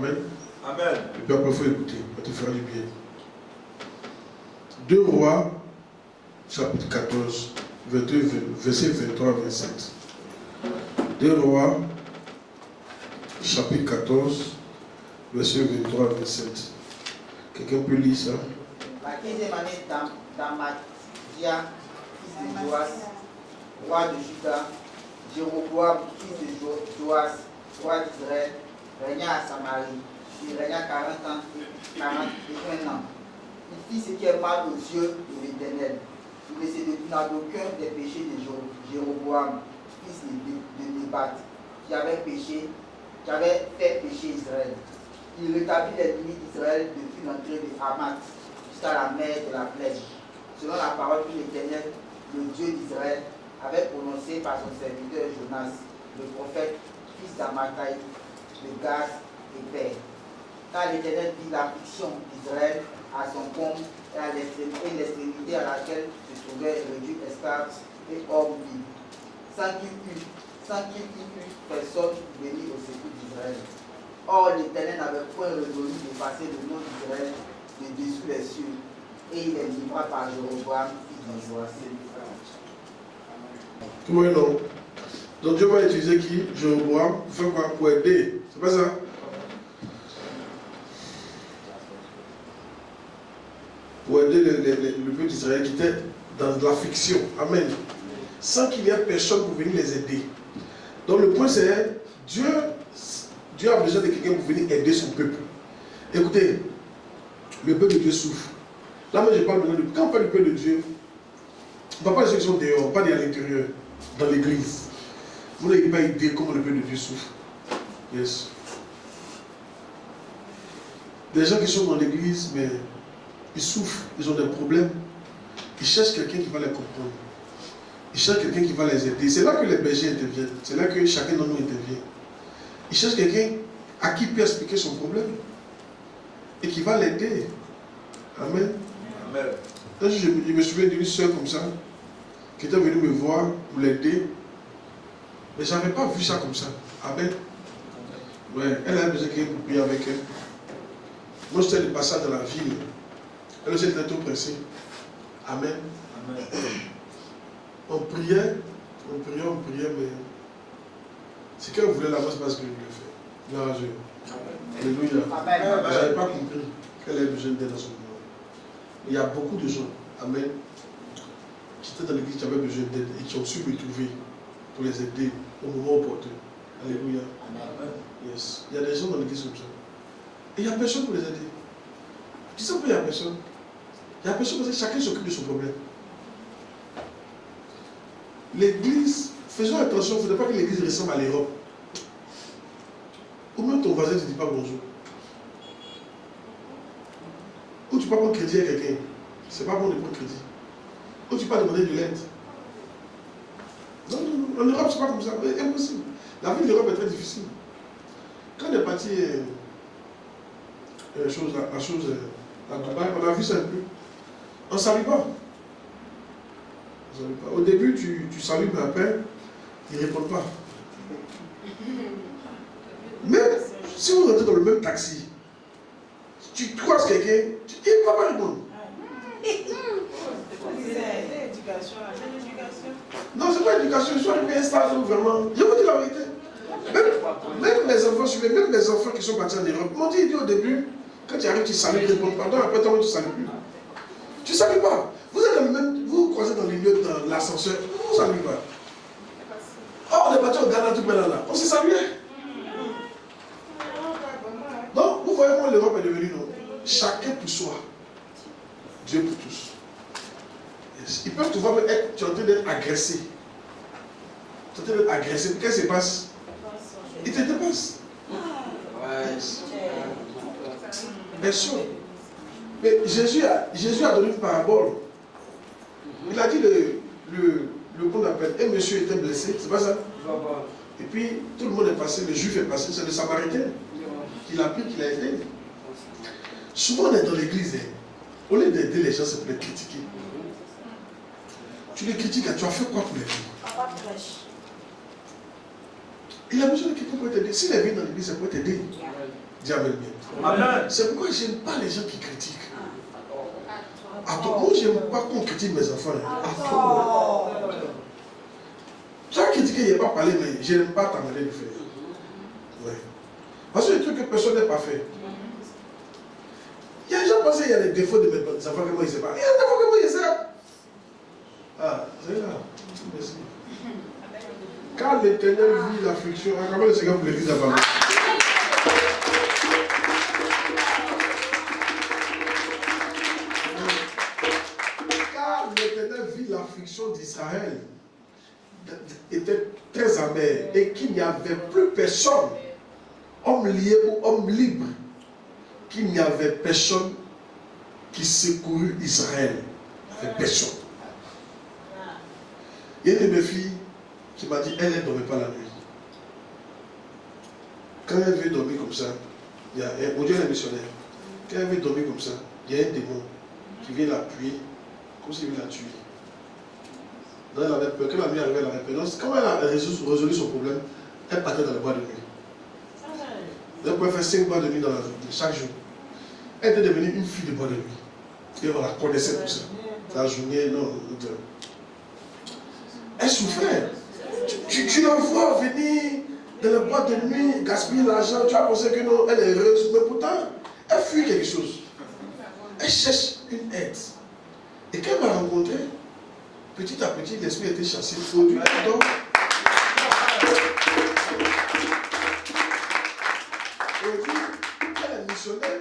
Amen. Amen. Et puis après, il faut écouter, ça te fera du bien. 2 Rois, chapitre 14, verset 23 à 27. 2 Rois, chapitre 14, verset 23 à 27. Quelqu'un peut lire ça? La 15e année d'Amathia, fils de Joas, roi de Juda, Jéroboam, fils de Joas, roi d'Israël, régna à Samarie. Il régna 40 ans et 41 ans. Il fit ce qui est mal aux yeux de l'Éternel. Il ne se détourna d'aucun des péchés de Jéroboam, fils de Nébat, qui avait fait pécher Israël. Il rétablit les limites d'Israël depuis l'entrée de Hamath jusqu'à la mer de la Plaine, selon la parole que l'Éternel, le Dieu d'Israël, avait prononcée par son serviteur Jonas, le prophète, fils d'Amathaï, de Gaz et Père. Car l'Éternel vit l'affliction d'Israël à son comble et à l'extrémité à laquelle se trouvait le Dieu esclave et homme libre, sans qu'il y eût personne venu au secours d'Israël. Or, l'Éternel n'avait point résolu de passer le nom d'Israël de dessous les cieux, et il les livra par Jéroboam, fils de Joas. Oui, non. Donc Dieu va utiliser qui? Jéroboam pour faire quoi? Pour aider. C'est pas ça? Pour aider le peuple d'Israël qui était dans l'affliction. Amen. Sans qu'il y ait personne pour venir les aider. Donc le point c'est, Dieu a besoin de quelqu'un pour venir aider son peuple. Écoutez, le peuple de Dieu souffre. Là, moi je parle maintenant de... Quand on parle du peuple de Dieu, on ne parle pas de ceux qui sont dehors, pas à l'intérieur, dans l'église. Vous n'avez pas idée comment le peuple de Dieu souffre. Yes. Des gens qui sont dans l'église, mais ils souffrent, ils ont des problèmes. Ils cherchent quelqu'un qui va les comprendre. Ils cherchent quelqu'un qui va les aider. C'est là que les bergers interviennent. C'est là que chacun d'entre nous intervient. Ils cherchent quelqu'un à qui il peut expliquer son problème et qui va l'aider. Amen. Amen. Je me souviens d'une soeur comme ça qui était venue me voir pour l'aider. Mais je n'avais pas vu ça comme ça. Amen. Ouais, elle avait besoin de quelqu'un pour prier avec elle. Moi, j'étais le passage dans la ville. Elle aussi était trop pressée. Amen. Amen. On priait, mais ce qu'elle voulait là-bas, c'est pas ce que je lui ai fait. Là, Alléluia. Amen. Je n'avais pas compris qu'elle avait besoin d'aide dans ce moment. Il y a beaucoup de gens, amen, qui étaient dans l'église, qui avaient besoin d'aide et qui ont su me trouver pour les aider au moment opportun. Alléluia. Amen. Yes. Il y a des gens dans l'église comme ça. Et il n'y a personne pour les aider. Tu sais pourquoi il n'y a personne? Il n'y a personne parce que chacun s'occupe de son problème. L'église, faisons attention, il ne faudrait pas que l'église ressemble à l'Europe. Ou même ton voisin ne te dit pas bonjour. Ou tu ne peux pas prendre crédit à quelqu'un. Ce n'est pas bon de prendre crédit. Ou tu ne peux pas demander de l'aide. Non, en Europe, ce n'est pas comme ça. C'est impossible. La vie de l'Europe est très difficile. Quand on est parti à Dubaï, on a vu ça un peu. On ne salue pas. Au début, tu salues, mais après, ils ne répondent pas. Même si vous rentrez dans le même taxi, tu croises quelqu'un, il ne va pas répondre. C'est l'éducation. Non, ce n'est pas l'éducation, je suis arrivé à un stage où vraiment, je vous dis la vérité. Même mes enfants suivaient, même mes enfants qui sont partis en Europe, m'ont dit au début, quand tu arrives, tu salues, tu réponds pardon, après toi, tu ne salues plus. Tu ne salues pas. Vous êtes dans le même, vous croisez dans les lieux, dans l'ascenseur, vous ne saluez pas. Oh, on est parti au Ghana tout maintenant là, on s'est salué. Donc, vous voyez comment l'Europe est devenue, non? Chacun pour soi. Dieu pour tous. Yes. Ils peuvent te voir, tu es en train d'être agressé. Tu es en train d'être agressé. Qu'est-ce qui se passe? Ils te dépassent. Bien sûr. Mais Jésus a donné une parabole. Il a dit qu'on appelle, un monsieur était blessé, c'est pas ça? Et puis tout le monde est passé, le juif est passé, c'est le samaritain qui l'a pris, qui l'a aidé. Souvent on est dans l'église, au lieu d'aider les gens, c'est pour les critiquer. Tu les critiques, tu as fait quoi pour les gens? Il a besoin de quelqu'un pour t'aider. S'il est venu dans l'église, c'est pour t'aider. Dis amen bien. C'est pourquoi je n'aime pas les gens qui critiquent. Moi, je n'aime pas qu'on critique mes enfants. Tu as critiqué, il n'y a pas parlé, mais je n'aime pas ta manière de faire. Ouais. Parce que les trucs que personne n'a pas fait. Il y a des gens qui pensent qu'il y a des défauts de mes enfants que moi, ils ne savent pas. Il y a des défauts que moi, ils savent. Ah, c'est là. Merci. Quand l'Éternel vit l'affliction, comment le Seigneur vous le dit d'abord? Quand l'Éternel vit l'affliction d'Israël, était très amer et qu'il n'y avait plus personne, homme lié ou homme libre, qu'il n'y avait personne qui secourut Israël. Il n'y avait personne. Il y a une de mes filles qui m'a dit, elle ne dormait pas la nuit. Quand elle veut dormir comme ça, il y a un Dieu est missionnaire. Quand elle veut dormir comme ça, il y a un démon qui vient l'appuyer, comme s'il vient la tuer. Donc elle avait peur. Quand la nuit arrivait, elle avait peur. Donc quand elle a résolu son problème, elle partait dans le bois de nuit. Elle pouvait faire 5 bois de nuit dans la journée, chaque jour. Elle était devenue une fille de bois de nuit. Et on la connaissait pour ça. La journée, non. Elle souffrait. Tu la vois venir dans le bois de nuit, gaspiller l'argent, tu as pensé que non, elle est heureuse. Mais pourtant, elle fuit quelque chose. Elle cherche une aide. Et quand elle m'a rencontré, petit à petit, l'esprit était chassé. Aujourd'hui, donc, elle est missionnaire,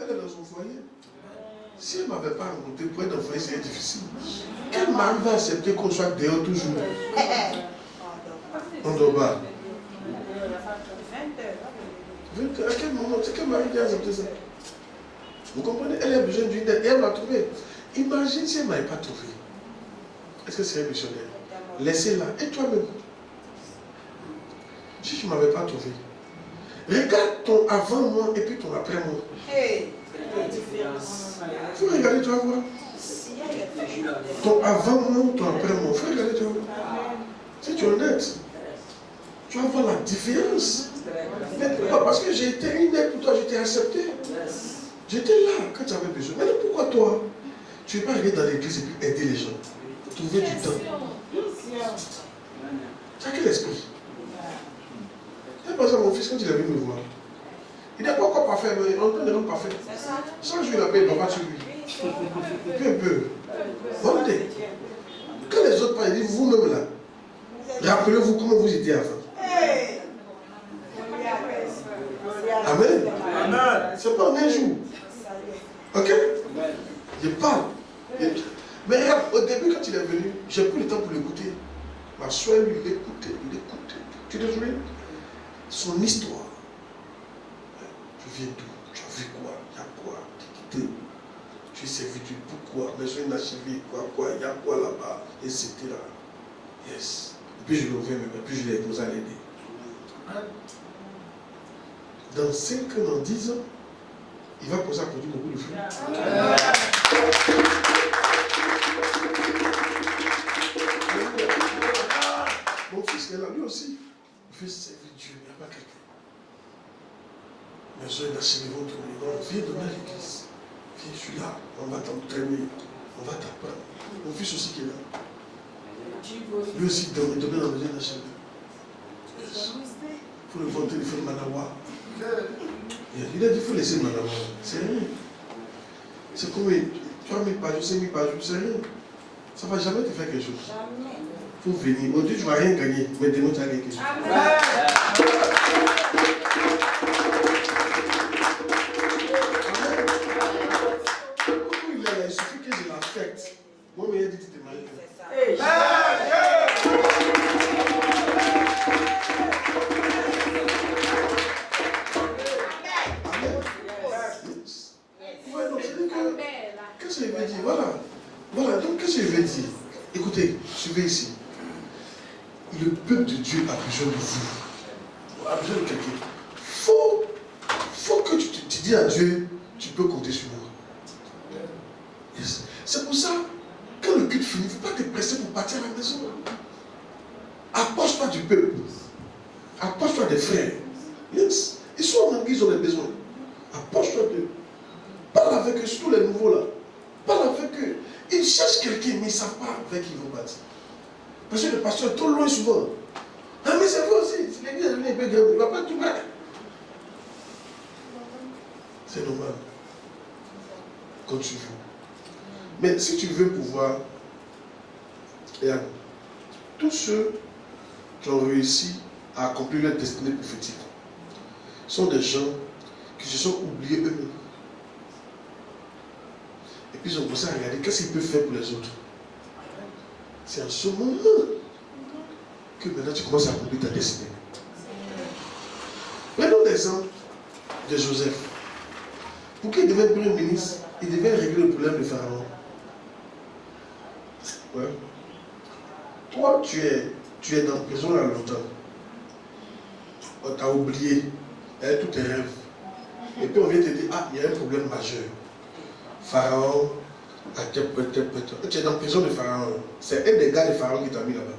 elle est dans son foyer. Si elle ne m'avait pas rencontré pour être dans le foyer, c'est difficile. Quel mari va accepter qu'on soit dehors toujours? On ne dort pas. À quel moment? C'est quel mari qui a accepté ça? Vous comprenez? Elle a besoin d'une aide et elle m'a trouvé. Imagine si elle ne m'avait pas trouvé. Est-ce que c'est un missionnaire? Laissez-la. Et toi-même? Si tu ne m'avais pas trouvé, regarde ton avant-moi et puis ton après-moi. Il faut regarder, tu vas voir. Ton avant-moi, ton après-moi. Il faut regarder, tu vas voir. Si tu es honnête, tu vas voir la différence. Mais pourquoi? Parce que j'ai été une aide pour toi, j'étais accepté. J'étais là quand tu avais besoin. Mais pourquoi toi? Tu ne veux pas aller dans l'église et puis aider les gens? Trouver du temps. Tu as quel esprit? Par exemple, mon fils, quand il est venu me voir, il n'est pas encore parfait, mais on ne pas parfait. Chaque jour, il appelle papa sur lui. Peu un peu. Regardez. Quand les autres parlent, ils disent vous-même là. Rappelez-vous comment vous étiez avant. Amen. C'est pas en un jour. Ok? Je parle. Mais regarde, au début, quand il est venu, j'ai pris le temps pour l'écouter. Ma soeur, lui, il écoutait. Tu te souviens? Son histoire. Tu viens d'où? Tu as vu quoi? Il y a quoi? Tu es servi du pourquoi? Mais je n'ai achevé quoi? Il y a quoi là-bas? Etc. Yes. Et puis je l'ai ouvert, et puis je l'ai posé à l'aider. Dans 5 ans, dans 10 ans, il va commencer à produire beaucoup de fruits. Mon fils est là, lui aussi. Il fait servir Dieu, il n'y a pas quelqu'un. Mes soeurs d'achèver vont tourner. Viens donner à l'église. Viens, je suis là. On va t'entraîner. On va t'apprendre. Mon fils aussi qui est là. Lui aussi, il demande dans le besoin d'achever. Yes. Il faut le vanter, il faut le manawa. Il a dit, il faut laisser le manawa. C'est rien. C'est comme 3000 pages, 5000 pages, c'est rien. Ça ne va jamais te faire quelque chose. Il faut venir. Aujourd'hui, tu ne vas rien gagner, mais demain, tu vas gagner quelque chose. Il suffit que je l'affecte. Moi, mais il a dit que tu t'es marié. Qu'est-ce que je veux dire? Voilà, donc qu'est-ce que je veux dire? Écoutez, suivez ici. Le peuple de Dieu a besoin de vous. A besoin de quelqu'un. Faut que tu dis à Dieu, tu peux compter sur moi. Yes. C'est pour ça, quand le culte finit, il ne faut pas te presser pour partir à la maison. Approche-toi du peuple. Approche-toi des frères. Yes. Ils sont ils ont des besoins. Approche-toi d'eux. Parle avec eux, surtout les nouveaux là. Parle avec eux. Ils cherchent quelqu'un, mais ils ne savent pas avec qui ils vont bâtir. Parce que le pasteur est trop loin souvent. Ah, mais c'est vrai aussi. Si l'église est devenue un peu grande, il ne va pas tout mettre. C'est normal. Quand tu veux. Mais si tu veux pouvoir, regarde, tous ceux qui ont réussi à accomplir leur destinée prophétique sont des gens qui se sont oubliés eux-mêmes. Et puis ils ont commencé à regarder qu'est-ce qu'ils peuvent faire pour les autres. C'est en ce moment que maintenant tu commences à accomplir ta destinée. Prenons l'exemple de Joseph. Pour qu'il devienne premier ministre, il devait régler le problème de Pharaon. Ouais. Toi, tu es dans la prison là longtemps. On t'a oublié avec tous tes rêves. Et puis on vient te dire, ah, il y a un problème majeur. Pharaon, tu es dans la prison de Pharaon. C'est un des gars de Pharaon qui t'a mis là-bas.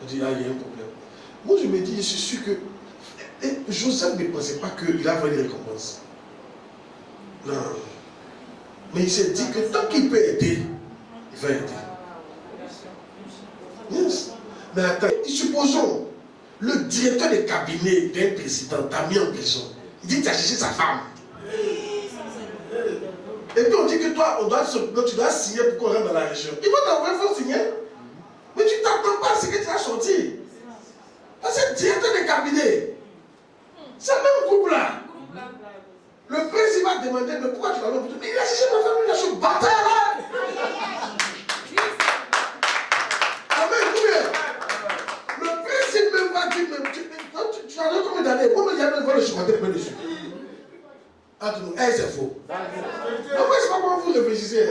On dit, ah, il y a un problème. Moi, je me dis, je suis sûr que Joseph ne pensait pas qu'il avait une récompense. Non. Mais il s'est dit que tant qu'il peut aider, il va aider. Yes. Mais attends, supposons, le directeur de cabinet d'un président t'a mis en prison. Il dit que tu as cherché sa femme. Et puis on dit que toi, tu dois signer pour qu'on rentre dans la région. Il va t'envoyer, il faut signer. Mais tu ne t'attends pas à ce que tu as sorti. Parce que directeur de cabinet, c'est le même groupe là. Le président va demander, mais pourquoi tu vas l'envoyer? Mais il a cherché ma femme, il a cherché bâtard là. Amen, combien? Le président même va dire, mais tu as donné combien d'années? Moi, je vais voir le chocolat de dessus. Entre nous, c'est faux. Donc, moi, je ne sais pas comment vous réfléchissez.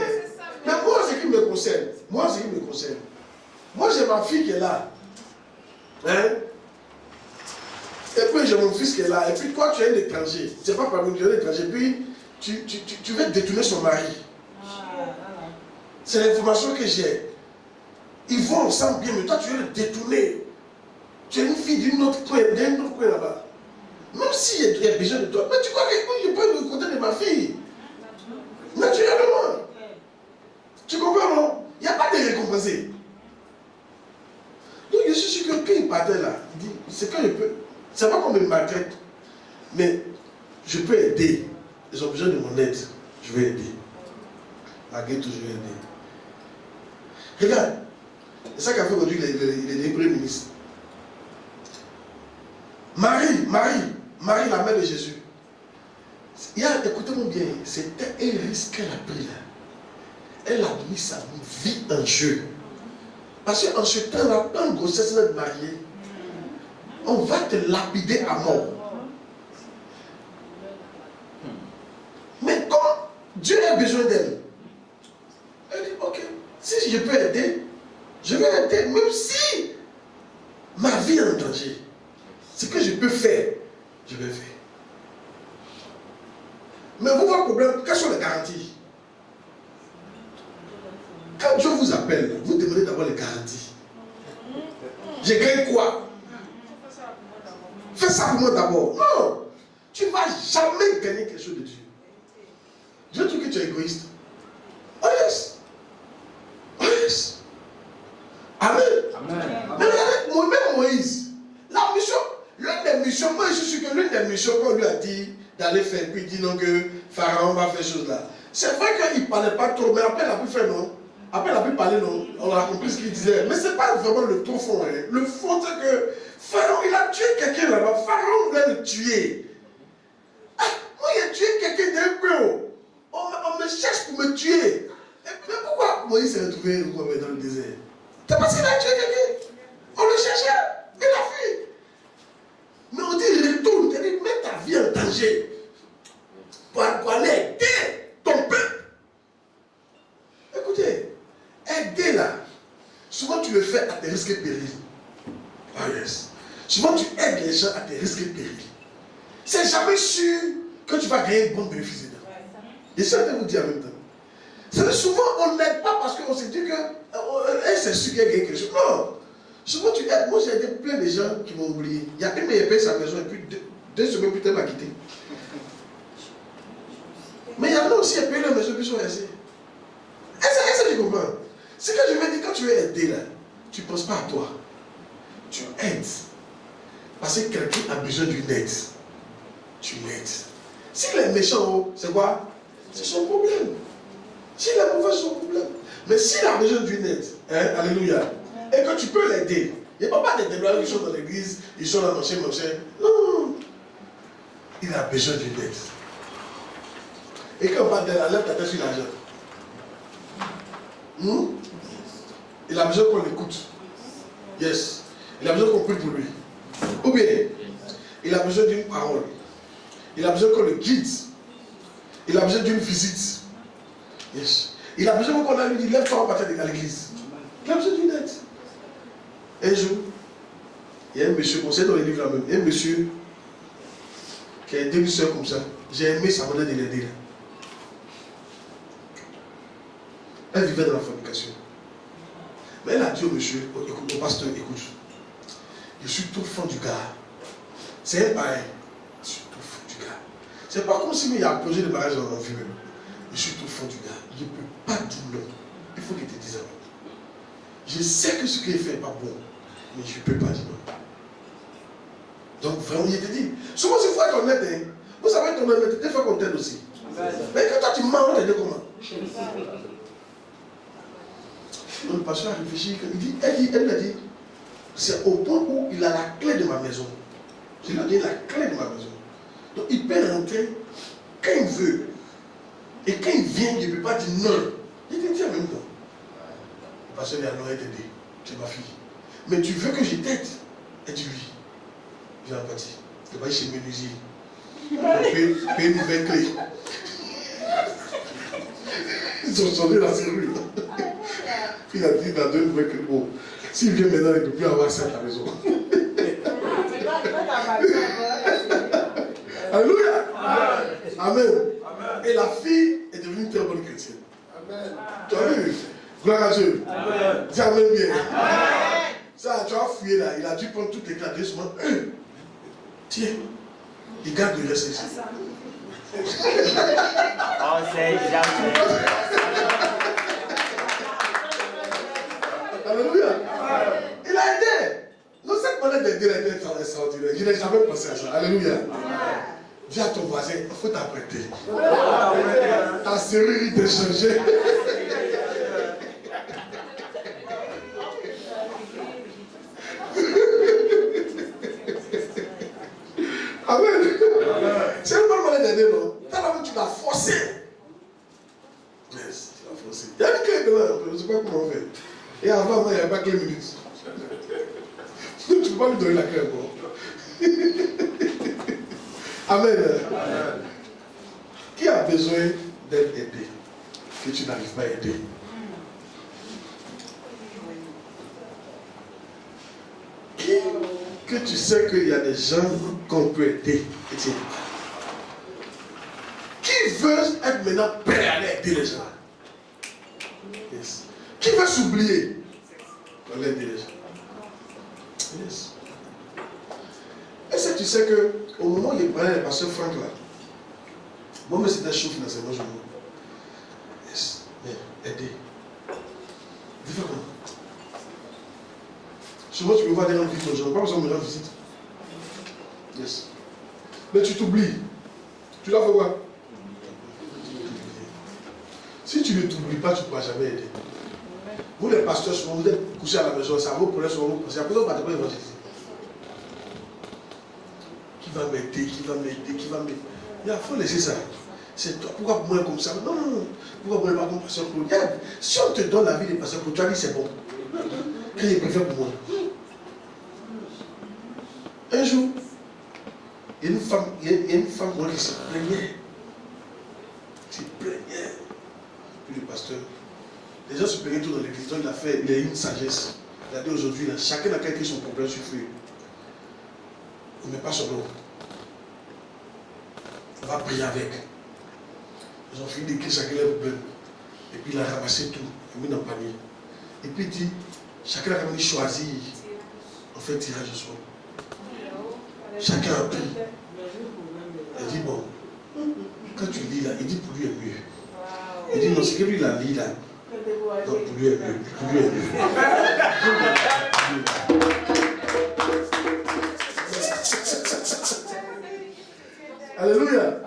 Mais moi, ce qui me concerne, moi, j'ai ma fille qui est là. Hein? Et puis, j'ai mon fils qui est là. Et puis, toi, tu es un étranger. C'est pas parmi nous, tu es un étranger. Puis, tu veux détourner son mari. C'est l'information que j'ai. Ils vont ensemble bien, mais toi, tu veux le détourner. Tu es une fille d'un autre coin là-bas. Même s'il y a besoin de toi, mais tu crois que je peux me compter de ma fille? Naturellement. Tu comprends, non? Il n'y a pas de récompensé. Donc je suis sûr que quand il partait là, il dit, c'est quand je peux. C'est pas qu'on me maltraite, mais je peux aider. Ils ont besoin de mon aide. Je vais aider. Malgré tout, je vais aider. Regarde, c'est ça qu'a fait aujourd'hui les premiers ministres. Marie, la mère de Jésus. Écoutez-moi bien, c'était un risque qu'elle a pris là. Elle a mis sa vie en jeu. Parce qu'en ce temps-là, dans une grossesse de mariée, on va te lapider à mort. Mais quand Dieu a besoin d'elle, elle dit, ok, si je peux aider, je vais aider, même si ma vie est en danger. Ce que je peux faire, je vais faire. Mais vous, votre problème, quelles sont les garanties? Quand Dieu vous appelle, vous demandez d'abord les garanties. Je gagne quoi? Fais ça pour moi d'abord. Non, tu ne vas jamais gagner quelque chose de Dieu. Dieu trouve que tu es égoïste. Oh yes. Oh yes. Amen. Mais regardez, moi-même Moïse, la mission, l'une des missions, moi je suis sûr que l'une des missions qu'on lui a dit d'aller faire, puis il dit non que Pharaon va faire chose là. C'est vrai qu'il ne parlait pas trop, mais après il a pu faire non. Après il a pu parler non. On a compris ce qu'il disait. Mais ce n'est pas vraiment le tout fond. Hein. Le fond c'est que Pharaon, il a tué quelqu'un là-bas. Pharaon voulait le tuer. Ah, moi il a tué quelqu'un d'un peu. On me cherche pour me tuer. Mais pourquoi Moïse s'est retrouvé dans le désert? C'est parce qu'il a tué quelqu'un. On le cherchait. Il a fui. Mais on dit retourne, c'est-à-dire mets ta vie en danger pour aller aider ton peuple. Écoutez, aider là, souvent tu le fais à tes risques et périls. Ah yes. Souvent tu aides les gens à tes risques et périls. C'est jamais sûr que tu vas gagner un bon bénéfice dedans. Et ça, je vais vous dire en même temps. C'est souvent on n'aide pas parce qu'on se dit que c'est sûr qu'il y a quelque chose. Non. Souvent tu aides. Moi j'ai aidé plein de gens qui m'ont oublié. Il y a une qui paye sa maison et puis 2 semaines plus tard, il m'a quitté. Mais il y en a aussi, il paye la maison, puis ils sont restés. Est-ce que tu comprends? C'est que je veux dire, quand tu es aidé là, tu ne penses pas à toi. Tu aides. Parce que quelqu'un a besoin d'une aide. Tu l'aides. S'il est méchant, c'est quoi? C'est son problème. S'il est mauvais, c'est son problème. Mais s'il a besoin d'une aide, hein, alléluia, et que tu peux l'aider, il n'y a pas des débrouillards qui sont dans l'église, ils sont là, machin. Non. Il a besoin d'une aide. Et quand on parle d'aide, lève ta tête sur l'argent. Il a besoin qu'on l'écoute. Yes. Il a besoin qu'on prie pour lui. Ou bien, il a besoin d'une parole. Il a besoin qu'on le guide. Il a besoin d'une visite. Yes. Il a besoin qu'on lui dise, lève-toi, on va partir à l'église. Il a besoin d'une aide. Un jour, il y a un monsieur, on sait dans les livres là même, un monsieur qui a aidé une soeur comme ça. J'ai aimé sa manière de l'aider. Elle vivait dans la fabrication. Mais elle a dit au monsieur, au pasteur, écoute, je suis tout fond du gars. C'est un pareil. Je suis tout fond du gars. C'est pas comme si il y a un projet de mariage en vie même. Je suis tout fond du gars. Je ne peux pas dire non. Il faut qu'il te dise non. Je sais que ce qu'il fait n'est pas bon, mais je ne peux pas dire non. Donc vraiment, il te dit. Souvent, il faut être honnête. Hein. Vous savez être honnête, des fois qu'on t'aide aussi. Mais quand toi tu mens, on t'aide comment? Donc le pasteur a réfléchi, elle a dit, c'est au point où il a la clé de ma maison. Je lui ai donné la clé de ma maison. Donc il peut rentrer quand il veut. Et quand il vient, il ne peut pas dire non. Il te dit en même temps. Le pasteur dit, alors elle t'aide. C'est ma fille. Mais tu veux que je t'aide? Elle dit oui. Viens en partie. Tu vas chez Menuisier. Paye une nouvelle clé. Ils ont changé la serrure. Il a dit dans 2 nouvelles clés. Bon, s'il vient maintenant, il ne peut plus avoir ça à la maison. Alléluia. Amen. Et la fille est devenue une très bonne chrétienne. Amen. Tu as vu? Gloire à Dieu. Amen. Dis amen bien. Amen. Ça, tu as fouillé là. Il a dû prendre toutes les clés de semaines. Tiens, il garde le reste ici. On sait jamais. Alléluia. Il a aidé. Donc cette manière d'aider a été extraordinaire. Je n'ai jamais pensé à ça. Alléluia. Dis à ton voisin, il faut t'apprêter. Ta serrure, il t'a changé. Amen. C'est une bonne manière d'aider, non? Tu l'as forcé. Yes, tu l'as forcé. Il y a une clé dedans, je ne sais pas comment on fait. Et avant, il n'y avait pas que les minutes. Tu ne peux pas lui donner la clé encore. Amen. Amen. Qui a besoin d'être aidé que tu n'arrives pas à aider? Qui que tu sais qu'il y a des gens qu'on peut aider et tu n'aides pas? Qui veut être maintenant prêt à aller aider les gens? Yes. Qui veut s'oublier pour aller aider les gens? Yes. Est-ce que tu sais qu'au moment où il prenait le pasteur Franck là, moi-même c'était chaud financièrement, je me dis, yes, mais aider. Dis-le comment? Souvent tu peux voir des gens vite aux gens, pas besoin de me rendre visite. Yes. Mais tu t'oublies. Tu l'as fait quoi? Si tu ne t'oublies pas, tu ne pourras jamais aider. Vous les pasteurs, souvent vous êtes couchés à la maison, ça vous prenez souvent vous pensez. Après vous ne partez pas évangéliser. Qui va m'aider, qui va m'aider, qui va m'aider. Il faut laisser ça. C'est toi. Pourquoi moi comme ça? Non, non, non. Pourquoi moi pas comme pasteur Claude? Si on te donne la vie des pasteurs Claude, tu as dit c'est bon. Qu'est-ce qu'il préfère pour moi? Un jour, il y a une femme moi, qui se plaignait. Se plaignait. Puis le pasteur, les gens se plaignaient tout dans l'église. Donc il a eu une sagesse. Il a dit aujourd'hui, chacun a quelqu'un son problème sur feu. Il ne met pas son nom. On va prier avec. Ils ont fini d'écrire chacun leur problème. Et puis il a ramassé tout, il a mis dans le panier. Et puis il dit, chacun a quand même choisi. On fait tirage au soir. Chacun a pris. Quand tu lis là, il dit pour lui est mieux. Il dit non, c'est que lui il a lu là. Donc pour lui est mieux. Pour lui est mieux. Alléluia.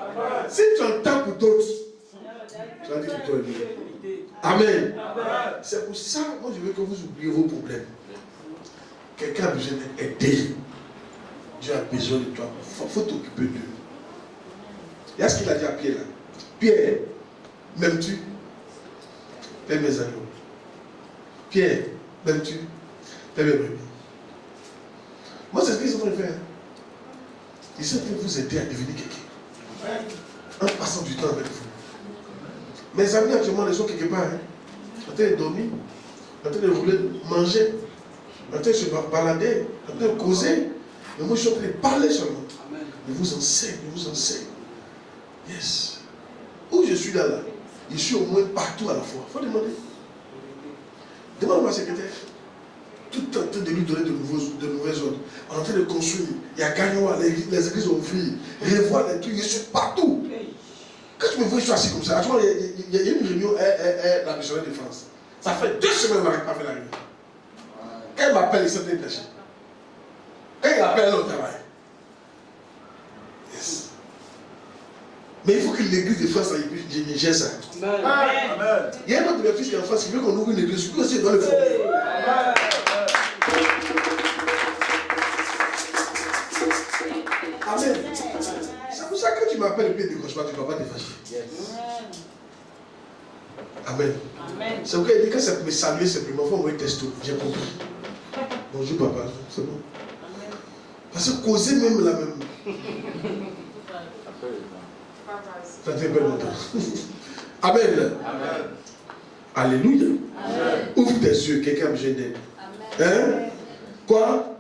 Si tu entends pour d'autres, tu vas dire que toi est mieux. Amen. C'est pour ça, moi je veux que vous oubliez vos problèmes. Quelqu'un a besoin d'être aidé. Dieu a besoin de toi. Il faut t'occuper d'eux. Il y a ce qu'il a dit à Pierre là. Pierre, m'aimes-tu? Fais mes agneaux. Pierre, m'aimes-tu? Fais mes brebis. Moi, c'est ce qu'ils sont en train de faire. Ils sont en train de vous aider à devenir quelqu'un. En passant du temps avec vous. Mes amis actuellement, ils sont quelque part. Hein. En train de dormir, en train de rouler, manger, en train de se balader, en train de causer. Mais moi, je suis en train de parler seulement. Je vous enseigne, je vous enseigne. Yes. Où je suis là, je suis au moins partout à la fois. Il faut demander. Demande à ma secrétaire. Tout en train de lui donner de nouvelles ordres. On est en train de construire. Il y a Gagnoa, les églises ont ouvert. Revoir les trucs. Je suis partout. Quand tu me vois, je suis assis comme ça. Actuellement, il y a une réunion, la missionnaire de France. Ça fait 2 semaines qu'on n'arrive pas à faire la réunion. Quand elle m'appelle, il s'est détaché. Quand il appelle, elle est au travail. Yes. Mais il faut que l'église de France gère ça. Amen. Il y a un autre de mes fils qui est en France qui veut qu'on ouvre une église. Lui aussi, dans le fond. Amen. C'est pour ça que quand tu m'appelles et puis il décroche pas, tu ne vas pas te fâcher. Amen. C'est pourquoi il dit que ça peut me saluer simplement. Il faut envoyer un texto. J'ai compris. Bonjour papa. C'est bon. Parce que causer même la même. Ça fait pas longtemps. Amen. Amen. Alléluia. Amen. Ouvre tes yeux, quelqu'un a besoin d'aide. Hein? Quoi?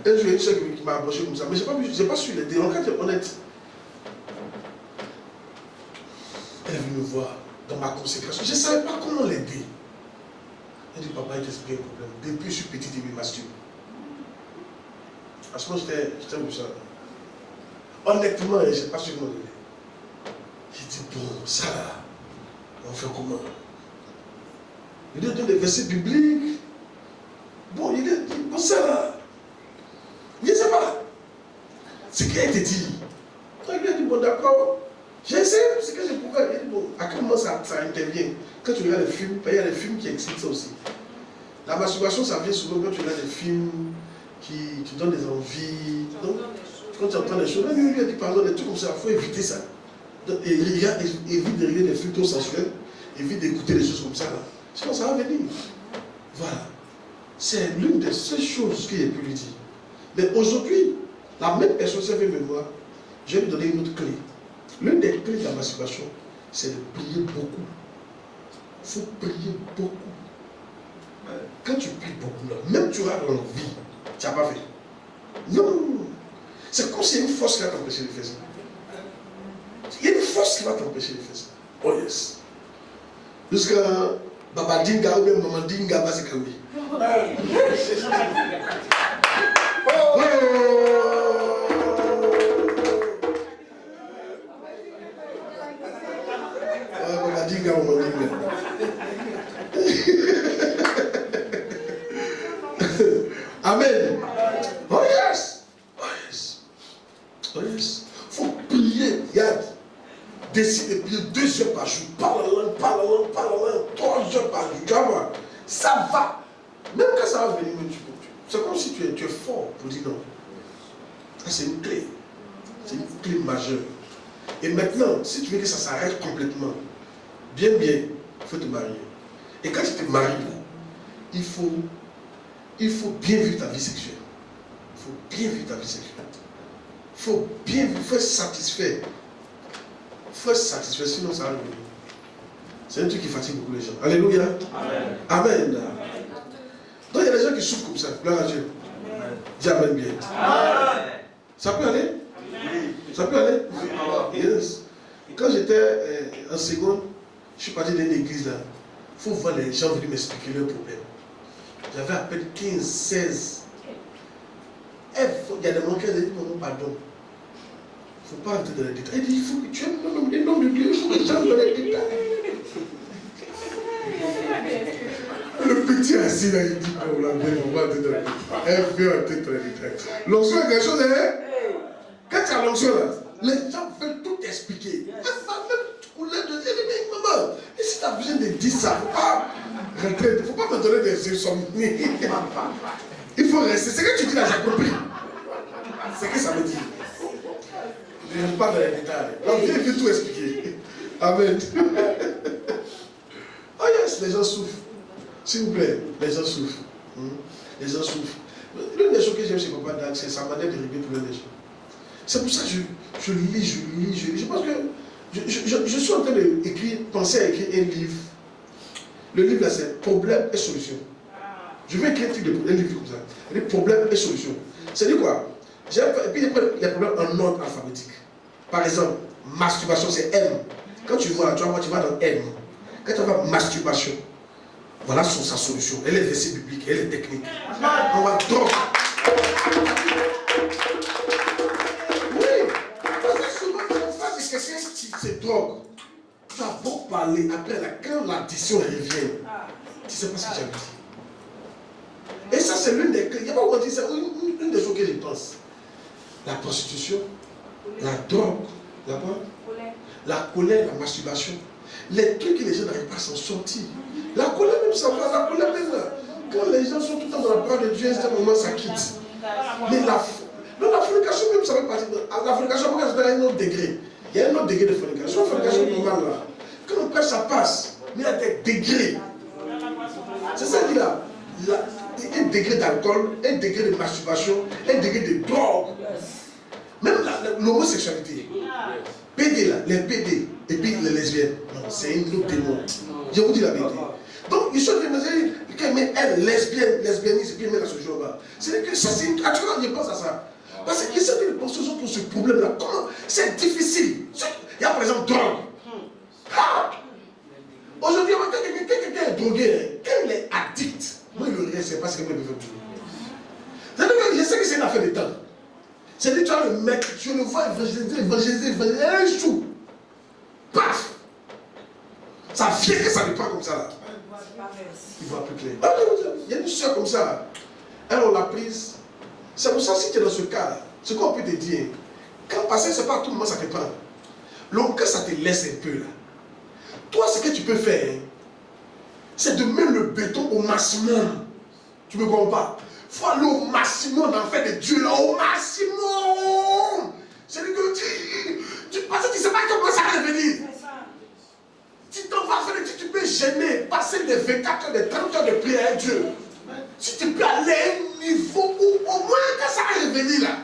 Un jour, il y a une soeur qui m'a approché comme ça, mais je n'ai pas su l'aider. En fait, honnête. Elle est venue me voir dans ma consécration. Je ne savais pas comment l'aider. Elle dit, papa, il t'explique un problème. Depuis que je suis petite, il me masturbe. À ce moment, j'étais comme ça. Honnêtement, je ne sais pas si je m'en donnais. J'ai dit, bon, ça là, on fait comment? Il lui a donné des versets bibliques. Bon, il a dit, bon, ça là. Je ne sais pas. Ce qui a été dit. Donc, il lui a dit, bon, d'accord. J'ai essayé ce que je pouvais. Il a dit, bon, à quel moment ça intervient? Quand tu regardes les films, il y a des films qui excitent ça aussi. La masturbation, ça vient souvent quand tu regardes des films qui te donnent des envies. Donc, quand tu entends des choses, même lui a dit, pardon, des trucs comme ça, il faut éviter ça. Donc, évite de regarder des films trop sensuels, évite d'écouter des choses comme ça. Là. Sinon, ça va venir. Voilà. C'est l'une des seules choses qu'il a pu lui dire. Mais aujourd'hui, la même personne s'est fait me voir, je vais lui donner une autre clé. L'une des clés de la masturbation, c'est de prier beaucoup. Il faut prier beaucoup. Quand tu pries beaucoup, là, même tu auras l'envie, tu n'as pas fait. Non. C'est comme s'il y a une force qui va t'empêcher de faire ça. Il y a une force qui va t'empêcher de faire ça. Oh yes. Jusqu'à Baba Dinga ou bien Maman Dinga va se calmer. Baba Dinga, Maman Dinga. Amen. Oh yes. Oh yes. Oh yes. Il faut prier. Regarde. Décide de prier 2 heures par jour. Parle la langue, 3 heures par jour. Tu vas voir. Ça va. Même quand ça va venir, c'est comme si tu es fort pour dire non. C'est une clé. C'est une clé majeure. Et maintenant, si tu veux que ça s'arrête complètement, bien, il faut te marier. Et quand tu te maries, là, il faut bien vivre ta vie sexuelle. Il faut bien vivre ta vie sexuelle. Il faut bien vivre, il faut être satisfait. Il faut être satisfait, sinon ça va venir. C'est un truc qui fatigue beaucoup les gens. Alléluia. Amen. Amen. Donc il y a des gens qui souffrent comme ça. Gloire à Dieu. Dis Amen bien. Amen. Ça peut aller? Ça peut aller? Yes. Quand j'étais en seconde, je suis parti dans une église là. Il faut voir les gens venir m'expliquer leurs problèmes. J'avais à peine 15, 16. Il y a des moments qui ont dit, non, pardon. ne faut pas entrer dans les détails. Il dit, il faut que tu aimes le nom de Dieu, il faut que tu entres dans les détails. Le petit assis là, il dit, on va entrer dans les détails. Elle veut entrer dans les détails. L'onction est quelque chose, hein? Quand tu as l'onction là, les gens veulent tout expliquer. Elle va même couler de dire, mais maman, et si tu as besoin de dire ça, il ne faut pas me donner des insomnies. Il faut rester. C'est que tu dis là, j'ai compris. C'est que ça veut dire. Je n'aime pas dans les détails. Donc, viens, il faut tout expliquer. Amen. Oh yes, les gens souffrent. S'il vous plaît, les gens souffrent. Les gens souffrent. L'une des choses que j'aime chez Papa Dag, c'est sa manière de régler pour les gens. C'est pour ça que je lis. Je pense que je suis en train d'écrire, penser à écrire un livre. Le livre là, c'est Problèmes et solutions. Je vais écrire un livre comme ça. Les problèmes et solutions. C'est-à-dire quoi? Et puis les problèmes en ordre alphabétique. Par exemple, masturbation, c'est M. Quand tu vois là, tu vas dans M. Quand tu vas masturbation, voilà sa solution. Elle est versée biblique, elle est technique. On va drogue. Oui. Parce que souvent, en face de quelqu'un qui se drogue, tu as beau parler, après, quand l'addiction revient, tu ne sais pas ce que tu as dit. Et ça, c'est l'une des... Il n'y a pas encore dit, c'est une des choses que je pense. La prostitution, la drogue, la colère, la masturbation. Les trucs que les gens n'arrivent pas à s'en sortir. La colère même, ça va. La colère même, là. Quand les gens sont tout le temps dans la parole de Dieu, à un moment, ça quitte. Mais la fornication même, ça fait partie de... La fornication, c'est à un autre degré. Il y a un autre degré de fornication. La fornication normale, là. Quand on prêche, ça passe. Mais il y a des degrés. C'est ça qu'il a. Un degré d'alcool, un degré de masturbation, un degré de drogue. Même l'homosexualité. PD là, les PD, et puis les lesbiennes. Non, c'est un autre démon. Je vous dis la vérité. Donc, il se dit, quand met elle, lesbianisme, et puis met la solution là. C'est que ça, c'est naturel, je pense à ça. Parce qu'il y a certaines personnes pour ce problème-là. Comment? C'est difficile. Il y a par exemple drogue. Aujourd'hui, quand quelqu'un est drogué, quand il est addict, moi, je ne sais pas ce qu'il me fait toujours. Je sais que c'est une affaire de temps. C'est-à-dire, tu as le mec, tu le vois évangéliser, un jour. Paf! Ça vient que ça ne prend comme ça là. Il voit plus clair. Il y a une soeur comme ça. Elle, on l'a prise. C'est pour ça, si tu es dans ce cas, ce qu'on peut te dire, quand passer, c'est pas à tout moment ça te prend. Donc, quand ça te laisse un peu là, toi, ce que tu peux faire, c'est de mettre le béton au maximum. Tu ne me comprends pas? Il faut aller au maximum dans le fait de Dieu, là, au maximum. C'est-à-dire que tu penses que tu ne sais pas comment ça va revenir. Tu t'en vas faire, tu peux gêner, passer les 24 heures, les 30 heures de prière à Dieu. Si tu peux aller à un niveau où au moins quand ça va revenir là,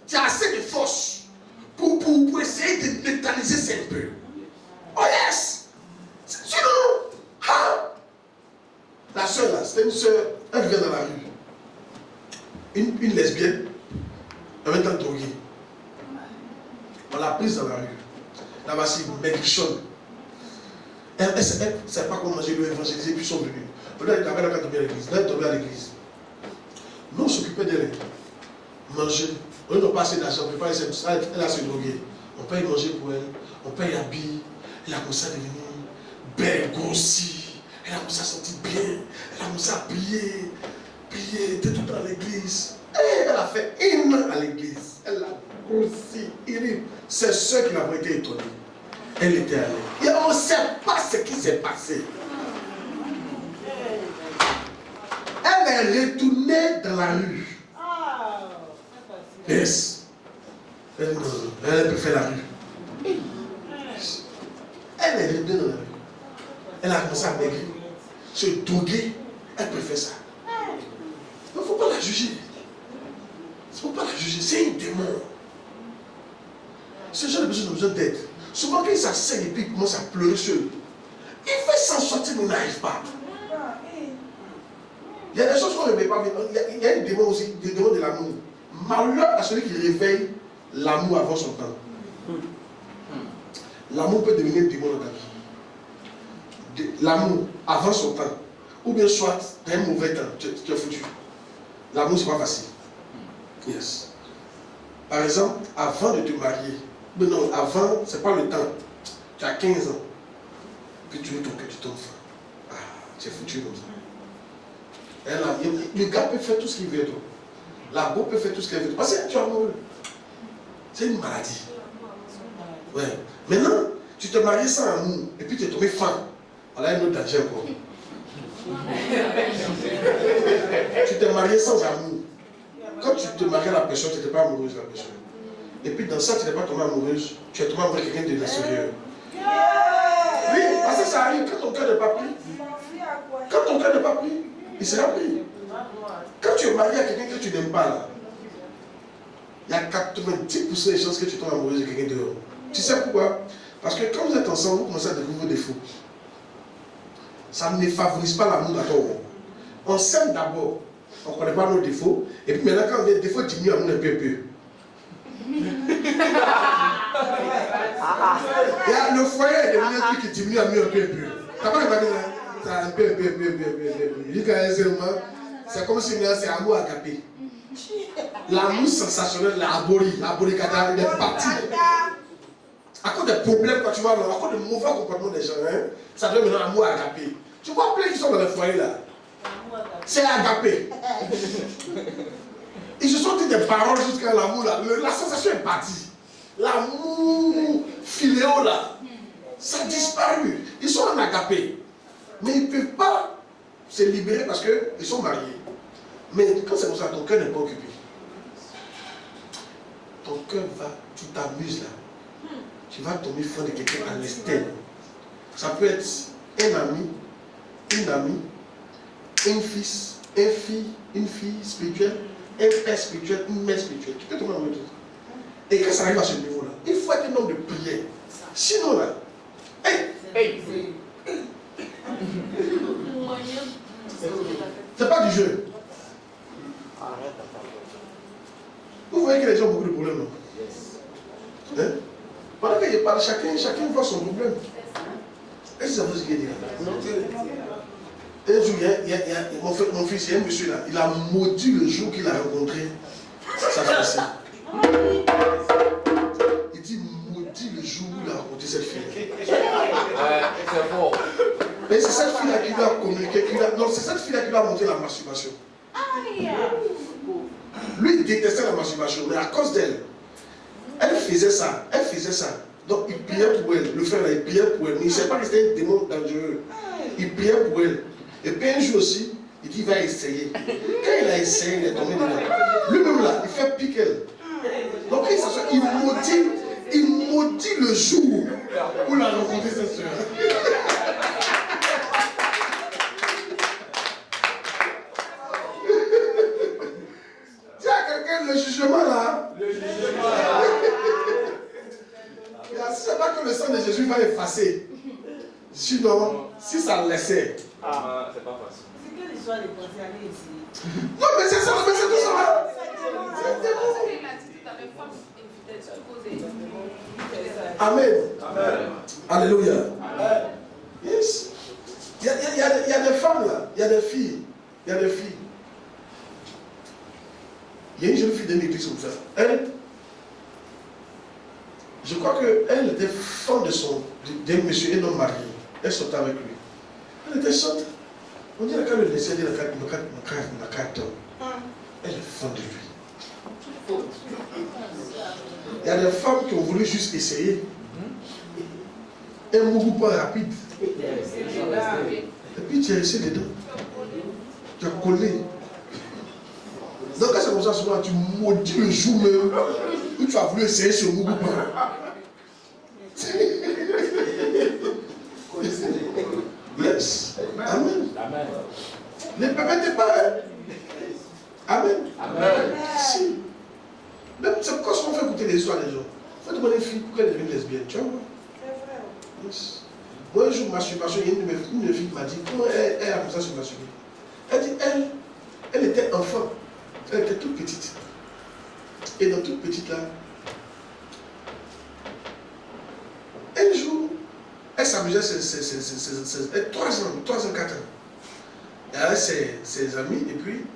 tu as assez de force pour essayer de neutraliser ça un peu. Oh yes! Sinon, la soeur là, c'était une soeur, elle vient dans la rue. Une lesbienne, en même temps droguée. On l'a prise dans la rue. Là-bas, c'est maigrichonne. Elle ne savait pas comment manger, lui évangéliser, puis ils sont venus. On lui a dit, la mère a tombé à l'église. Là, elle est tombée à l'église. Nous, on s'occupait d'elle. Manger. On n'a pas assez d'argent, on ne peut pas laisser elle a se droguer. On paye manger pour elle, on paye l'habit. Elle a commencé à devenir belle, grossie. Elle a commencé à sentir bien. Elle a commencé à prier. Elle était tout le temps à l'église. Et elle a fait une an à l'église. Elle a grossi. C'est ceux qui l'ont été étonnés. Elle était allée. Et on ne sait pas ce qui s'est passé. Elle est retournée dans la rue. Yes. Elle peut faire la rue. Elle est retournée dans la rue. Elle a commencé à maigrir. Se droguer. Elle peut faire ça. Il ne faut pas la juger. Il ne faut pas la juger. C'est un démon. Ce genre de personne a besoin d'aide. Souvent, quand il s'assène et puis il commence à pleurer seul, il fait s'en sortir, mais il n'arrive pas. Il y a des choses qu'on ne met pas. Il y a un démon aussi, des démons de l'amour. Malheur à celui qui réveille l'amour avant son temps. L'amour peut devenir un démon dans ta vie. L'amour avant son temps. Ou bien soit, tu as un mauvais temps, tu es foutu. L'amour, c'est pas facile. Yes. Par exemple, avant de te marier, mais non, avant, c'est pas le temps. Tu as 15 ans, puis tu veux ton cœur, tu tombes fin. Ah, tu es foutu comme ça. Le gars peut faire tout ce qu'il veut. Toi. La go peut faire tout ce qu'elle veut. Parce que tu es amoureux. C'est une maladie. Ouais. Maintenant, tu te maries sans amour, et puis tu es tombé fin. Voilà un autre danger encore. Tu t'es marié sans amour. Quand tu te maries à la personne, tu n'étais pas amoureuse de la personne. Et puis dans ça, tu n'es pas tombée amoureuse, tu es tombé amoureux de quelqu'un de l'extérieur. Oui, parce que ça arrive quand ton cœur n'est pas pris. Quand ton cœur n'est pas pris, il sera pris. Quand tu es marié à quelqu'un que tu n'aimes pas, là, il y a 90% des chances que tu tombes amoureuse de quelqu'un dehors. Tu sais pourquoi? Parce que quand vous êtes ensemble, vous commencez à découvrir vos défauts. Ça ne favorise pas l'amour d'abord. On s'aime d'abord, on ne connaît pas nos défauts, et puis maintenant quand les défauts diminuent, l'amour un peu. Le foyer est devenu un truc qui diminue un peu. T'as pas regardé là? C'est un peu. C'est comme si c'est amour agapé. L'amour sensationnel, l'aboricata, il est parti. À cause des problèmes, quand tu vois, à cause du mauvais comportement des gens, hein, ça devient maintenant amour agapé. Tu vois plein qui sont dans les foyers là. C'est agapé. Ils se sont dit des paroles jusqu'à l'amour là. La sensation est partie. L'amour filéo là, ça a disparu. Ils sont en agapé. Mais ils ne peuvent pas se libérer parce qu'ils sont mariés. Mais quand c'est comme ça, ton cœur n'est pas occupé. Ton cœur va, tu t'amuses là. Tu vas tomber fond de quelqu'un à l'externe. Ça peut être un ami, une amie, un fils, une fille spirituelle, un père spirituel, une mère spirituelle. Tu peux tomber amoureux de tout. Et quand ça arrive à ce niveau-là, il faut être un homme de prière. Sinon là, c'est pas du jeu. Vous voyez que les gens ont beaucoup de problèmes, non? Hein? Pendant qu'il parle, chacun voit son problème. Est-ce que ça vous dit? Un jour, mon fils, il y a un monsieur là, il a maudit le jour qu'il a rencontré sa fiancée. Il dit maudit le jour où il a rencontré cette fille. C'est fort. Mais c'est cette fille là qui lui a communiqué, non, c'est cette fille là qui lui a montré la masturbation. Lui, il détestait la masturbation, mais à cause d'elle, elle faisait ça. Donc il priait pour elle. Le frère là, il priait pour elle. Mais il ne savait pas que c'était un démon dangereux. Il priait pour elle. Et puis un jour aussi, il dit il va essayer. Quand il a essayé, il est tombé dedans. Lui-même là, il fait pire qu'elle. Donc il maudit le jour où il a rencontré sa soeur. Dis à quelqu'un le jugement là. Le jugement là. C'est pas que le sang de Jésus va effacer. Sinon, si ça le laissait. Ah, c'est pas facile. C'est que l'histoire des pensées aller ici. Non, mais c'est ça, mais c'est tout ça. Amen. Amen. Alléluia. Amen. Yes. Il y a des femmes là, il y a des filles. Il y a une jeune fille d'une église comme ça. Elle, je crois qu'elle était fan d'un monsieur, un homme marié. Elle sortait avec lui. Elle était chante. On dirait qu'elle le laissait dire la carte. Elle est fan de lui. Il y a des femmes qui ont voulu juste essayer. Un mouvement pas rapide. Et puis tu es resté dedans. Tu as collé. Donc quand c'est comme ça, souvent tu maudis le jour même où tu as voulu essayer ce mouvement. Yes. Amen. Amen. Ne permettez pas. Hein? Amen. Amen. Si. Même c'est pourquoi on fait écouter les histoires des gens. Il faut demander une fille pourquoi elle est devenue lesbienne. Tu vois? Yes. Moi un jour, masturbation, il y a une fille qui m'a dit comment elle a commencé à se masturber. Elle dit elle était enfant. Elle était toute petite. Et dans toute petite là, un jour, elle s'amusait 3 ans, 4 ans. Elle avait ses amis, et puis,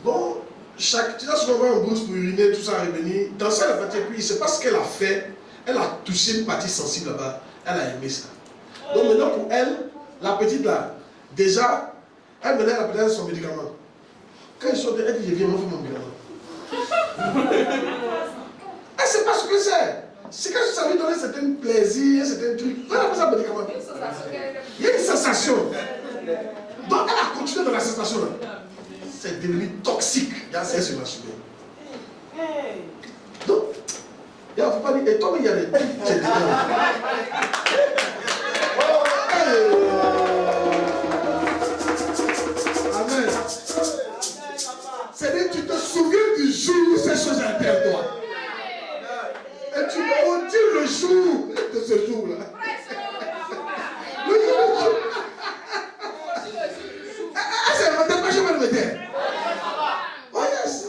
bon, tu as souvent voir un brousse pour uriner, tout ça revenir. Dans ça, la partie, puis il ne sait pas ce qu'elle a fait. Elle a touché une partie sensible là-bas. Elle a aimé ça. Donc maintenant, pour elle, la petite là, déjà, elle menait la petite son médicament. Quand ils sont elle dit, je viens, moi, faire mon médicament. Elle ne sait pas ce que c'est. C'est quand ça lui donne un certain plaisir, un certain truc. Elle a fait ça médicament. Il y a une sensation. Donc elle a continué dans la sensation là. C'est devenu toxique. Elle se masturbe. Donc, il ne faut pas dire, et toi, il y a des trucs, c'est dedans. Amen. C'est-à-dire, tu te souviens du jour où ces choses étaient à toi. Et tu maudis le jour de ce jour-là. C'est inventé par chemin de métier. Oh yes.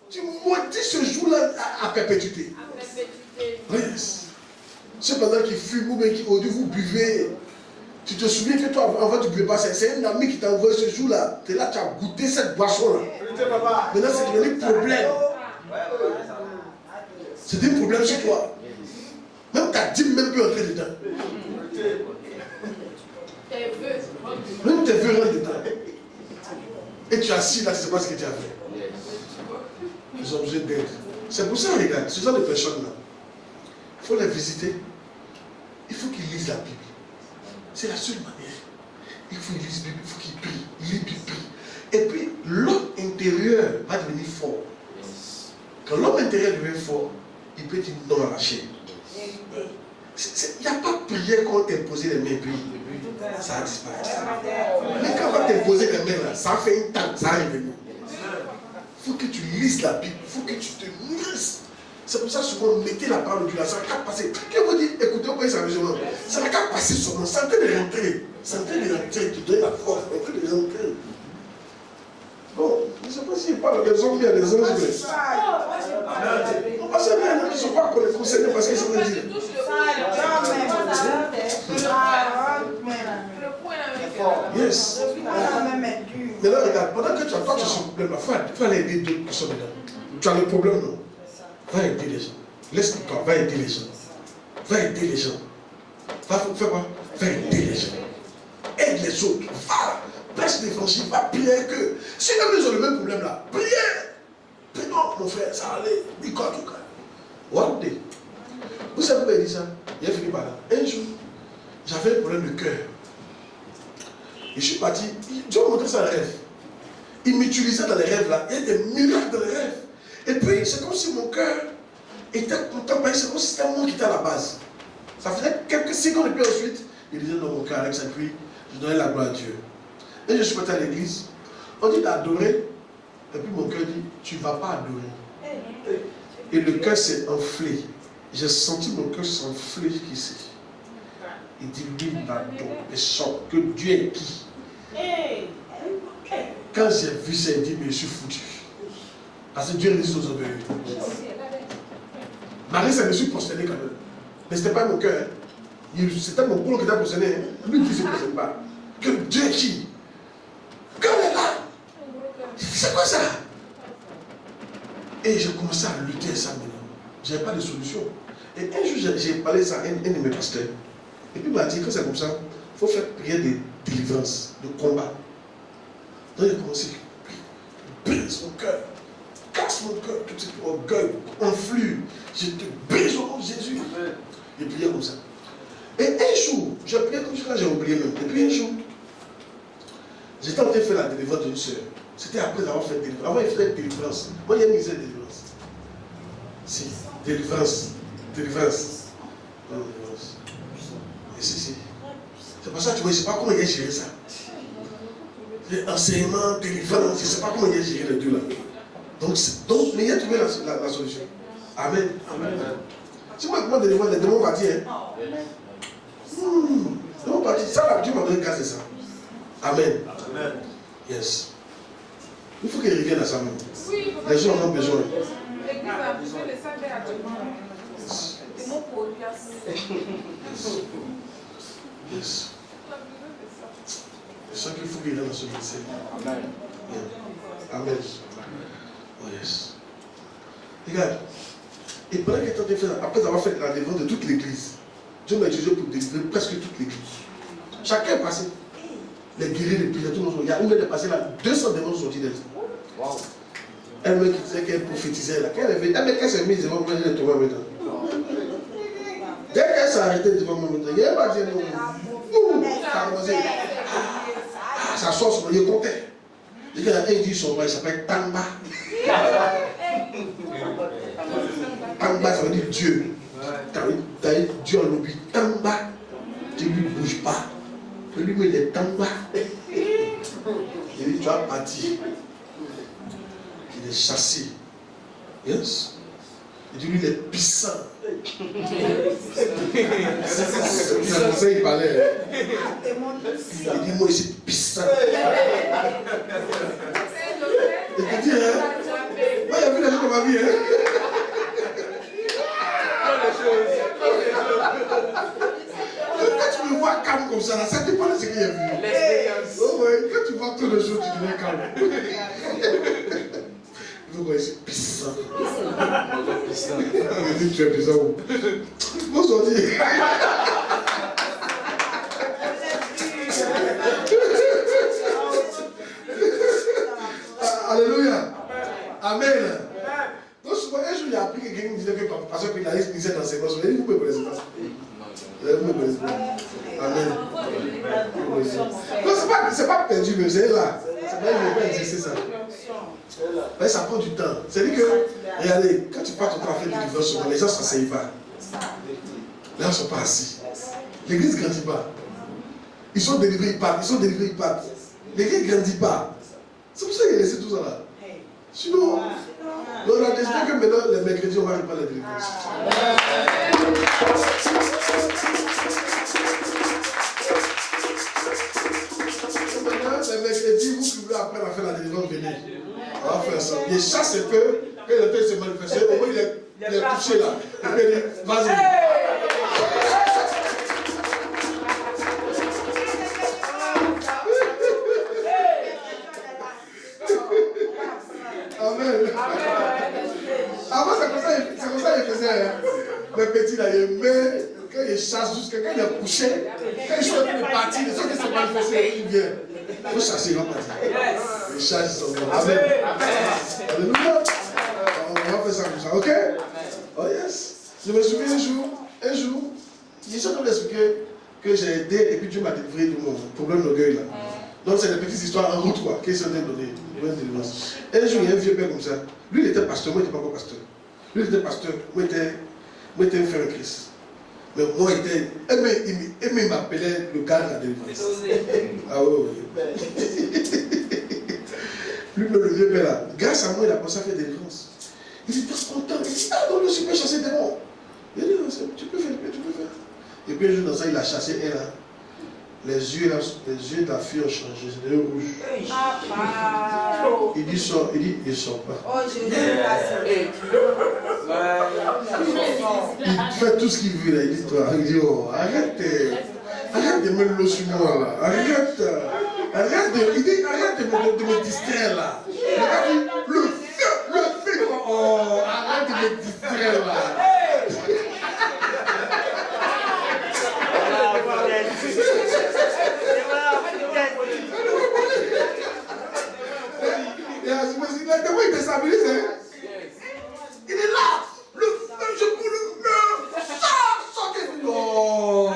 Tu maudis ce jour-là à perpétuité. Oh yes. Cependant qu'il fume ou bien vous buvez. Tu te souviens que toi, en fait, tu ne buvais pas. C'est un ami qui t'a envoyé ce jour-là. Tu es là, tu as goûté cette boisson-là. Maintenant, c'est devenu un problème. C'est un problème sur toi. Même ta dîme même peut entrer dedans. Même tes vœux rentrent dedans. Et tu es assis là, tu ne sais pas ce que tu as fait. Ils ont besoin d'aide. C'est pour ça, regarde, ce genre de personnes-là, il faut les visiter. Il faut qu'ils lisent la Bible. C'est la seule manière. Il faut qu'ils lisent la Bible, il faut qu'ils prient. Ils lisent la Bible. Et puis, l'homme intérieur va devenir fort. Quand l'homme intérieur devient fort, il peut dire non à la chair. Il n'y a pas de prière qu'on t'imposer les mains, puis ça a disparu. Mais quand on va t'imposer les mains, là, ça fait une table, ça arrive. Il faut que tu lises la Bible, il faut que tu te nourrisses. C'est pour ça que souvent, mettez la parole de Dieu là, ça n'a qu'à passer. Quand vous dites, écoutez, vous voyez ça, ça n'a qu'à passer sur moi, ça en train de rentrer. C'est en train de rentrer, tu donnes la force, c'est en train de rentrer. Bon, je ne sais pas s'il parle des hommes, il y a des anges, mais. On passe à bien, ils ne sont pas concernés parce qu'ils sont dit. Yes. Maintenant, regarde, pendant que tu as toi, tu as ce problème-là, il faut aller aider d'autres personnes dedans. Tu as le problème, non? Va aider les gens. Laisse-le toi, va aider les gens. Va aider les gens. Va faire quoi? Va aider les gens. Aide les autres. Va. Prêche l'évangile, va prier que. Si ils ont le même problème là, priez. Priez, non, mon frère, ça allait. Il compte tout cas. One day. Vous savez pourquoi il dit ça? Il a fini par là. Un jour, j'avais un problème de cœur. Et je suis parti. Dieu m'a montré ça dans les rêves. Il m'utilisait dans les rêves là. Il y a des miracles dans les rêves. Et puis, c'est comme si mon cœur était content. C'est comme si c'était moi qui était à la base. Ça faisait quelques secondes et puis ensuite, il disait dans mon cœur, avec ça, puis je donnais la gloire à Dieu. Et je suis parti à l'église. On dit d'adorer. Et puis mon cœur dit, tu ne vas pas adorer. Et le cœur s'est enflé. J'ai senti mon cœur s'enfler ici. Il dit, oui, pardon, et chante, que Dieu est qui? Quand j'ai vu ça, il dit, mais je suis foutu. Parce que Dieu résiste aux obéis. Marie, ça me suis prosterné quand même. Mais ce n'était pas mon cœur. C'était mon boulot qui était prosterné. Lui qui ne se prosterne pas. Que Dieu est qui? Quand elle est là, c'est quoi ça? Et j'ai commencé à lutter avec ça maintenant. Je n'avais pas de solution. Et un jour, j'ai parlé ça à un de mes pasteurs. Et puis il m'a dit, quand c'est comme ça, il faut faire prière de délivrance, de combat. Donc il a commencé à brise mon cœur, casse mon cœur, tout ce orgueil, enflue. Je te brise au nom de Jésus. Et prier comme ça. Et un jour, j'ai prié comme ça, j'ai oublié même. Et puis un jour, j'étais en train de faire la délivrance d'une soeur. C'était après avoir fait délivrance. Avant, il faisait délivrance. Moi, il y a une misère de délivrance. Si, délivrance. Délivrance. Et si. C'est pour ça que tu vois, je ne sais pas comment il a géré ça. Enseignement, délivrance, je ne sais pas comment il a géré les deux là. Donc mais il a trouvé la solution. Amen. Amen. Si moi, comment délivrer, les démons vont dire. Démons vont dire. Ça, là, Dieu m'a donné grâce de ça. Amen. Amen. Yes. Il faut qu'il revienne à ça même. Oui, les gens en ont besoin. L'église a besoin de ça actuellement. Yes. Je sens qu'il faut qu'il vienne dans ce ministère. Amen. Amen. Oh yes. Regarde. Et pendant qu'il est en train de faire, après avoir fait la délivrance de toute l'église, Dieu m'a utilisé pour délivrer presque toute l'église. Chacun est passé. Les guéris, les prières, tout le monde. Il y a une est passée là, 200 démons sont sortis d'elle. Wow. Elle me disait qu'elle prophétisait là. Quand elle s'est mise devant moi, elle est tombée maintenant. Dès qu'elle s'est arrêtée devant moi maintenant, il n'y a pas dit non. Ça a commencé. Ça sort sur le comptait. Il dit son nom, il s'appelle Tamba. Tamba, ça veut dire Dieu. T'as dit Dieu en l'oubli. Tamba, tu ne lui bouges pas. Tu lui mets des Tamba. Il dit, tu as parti. Il est chassé. Yes. Il dit, lui, il est puissant. C'est comme ça qu'il parlait. Il dit, moi, je suis puissant. Il te dit, hein? Moi, il y a vu les gens dans ma vie, hein? Quand tu me vois calme comme ça, ça dépend de ce qu'il y a vu. Oh, ouais, quand tu vois tous les jours, tu deviens calme. Vous voyez, c'est puissant. Il dit, tu es puissant. Bonsoir, dit. Alléluia. Amen. Donc, souvent, un jour, il a appris quelqu'un qui disait que parce qu'il allait disait dans ses gosses, vous ne me connaissez pas. Vous me connaissez pas. Amen. Non, c'est pas perdu, mais c'est là. C'est pas, il ne pas exercer ça. Mais ça prend du temps. C'est-à-dire que, regardez, quand tu pars ton travail de délivrance, les gens ne s'asseyent pas. Les gens ne sont pas assis. L'église ne grandit pas. Ils sont délivrés, ils partent. Ils sont délivrés, ils partent. L'église ne grandit pas. C'est pour ça qu'il a laissé tout ça là. Sinon, on a décidé que maintenant, les mercredis, on va aller par la délivrance. Maintenant, les mercredis, vous pouvez après la faire la délivrance, venez. On va faire ça. Il chasse un peu, quand il a fait se manifester, au moins il est touché là. Et puis il dit, vas-y. Amen. Avant, c'est comme ça qu'il faisait. Hein. Le petit là, il met, quand il chasse jusqu'à quand il est couché, quand il choisit de partir, les gens qui se manifestent, il vient. Il faut chasser, il va partir. Il chasse, ils sont bons. Amen. Alléluia. On va faire ça comme ça, ok? Oh yes. Je me souviens un jour, j'ai jamais expliqué que j'ai aidé et puis Dieu m'a délivré de mon problème d'orgueil là. Donc c'est des petites histoires en route quoi, qui sont données. Un jour, il y a un vieux père comme ça. Lui, il était pasteur, moi, je n'étais pas encore pasteur. Lui, il était pasteur, moi, j'étais un frère en Christ. Mais moi, il m'appelait le gars de la délivrance. Ah oui. Lui, le vieux père là, grâce à moi, il a pensé à faire délivrance. Il était content. Il dit, ah non, je peux chasser des démons. Il dit, tu peux faire. Et puis un jour, dans ça, il a chassé un là. Les yeux de la fille ont changé, c'est des rouges. Il dit, sort, il ne sort pas. Il fait tout ce qu'il veut là. Il dit, toi, il dit, oh, arrête de mettre l'eau sur moi là. Arrête de me distraire là. Le feu, oh, arrête de me distraire là. Comment il déstabilise, hein? Il est là, le feu, je peux le feu. Oh,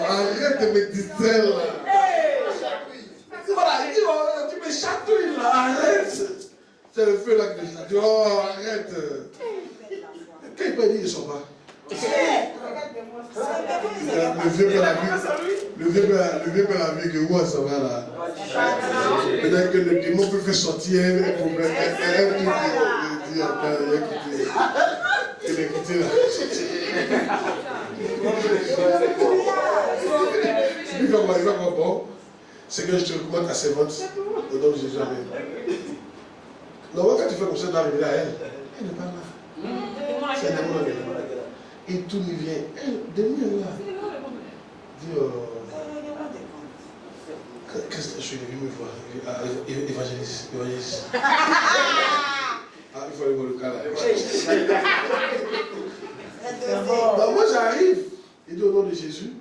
arrête de me distraire là. Voilà, il dit, oh, tu me chatouilles là, arrête. C'est le feu là que je chatouille. Oh, arrête. Quand il peut dire, ils ne sont pas. Le vieux père a vu que où ça va là. Peut-être que le démon peut faire sortir un problème. Il est quitté là. Il va voir bon. C'est que je te recommande à ses ventes. Au nom de Jésus. Non, quand tu fais comme ça, tu dois arriver à elle. Elle n'est pas là. C'est un démon là. Et tout lui vient. Démon est là. Dis, qu'est-ce que je il est venu me voir. Il dit, évangéliste. Ah, il faut aller voir le cas là. Bah, moi j'arrive, il dit au nom de Jésus.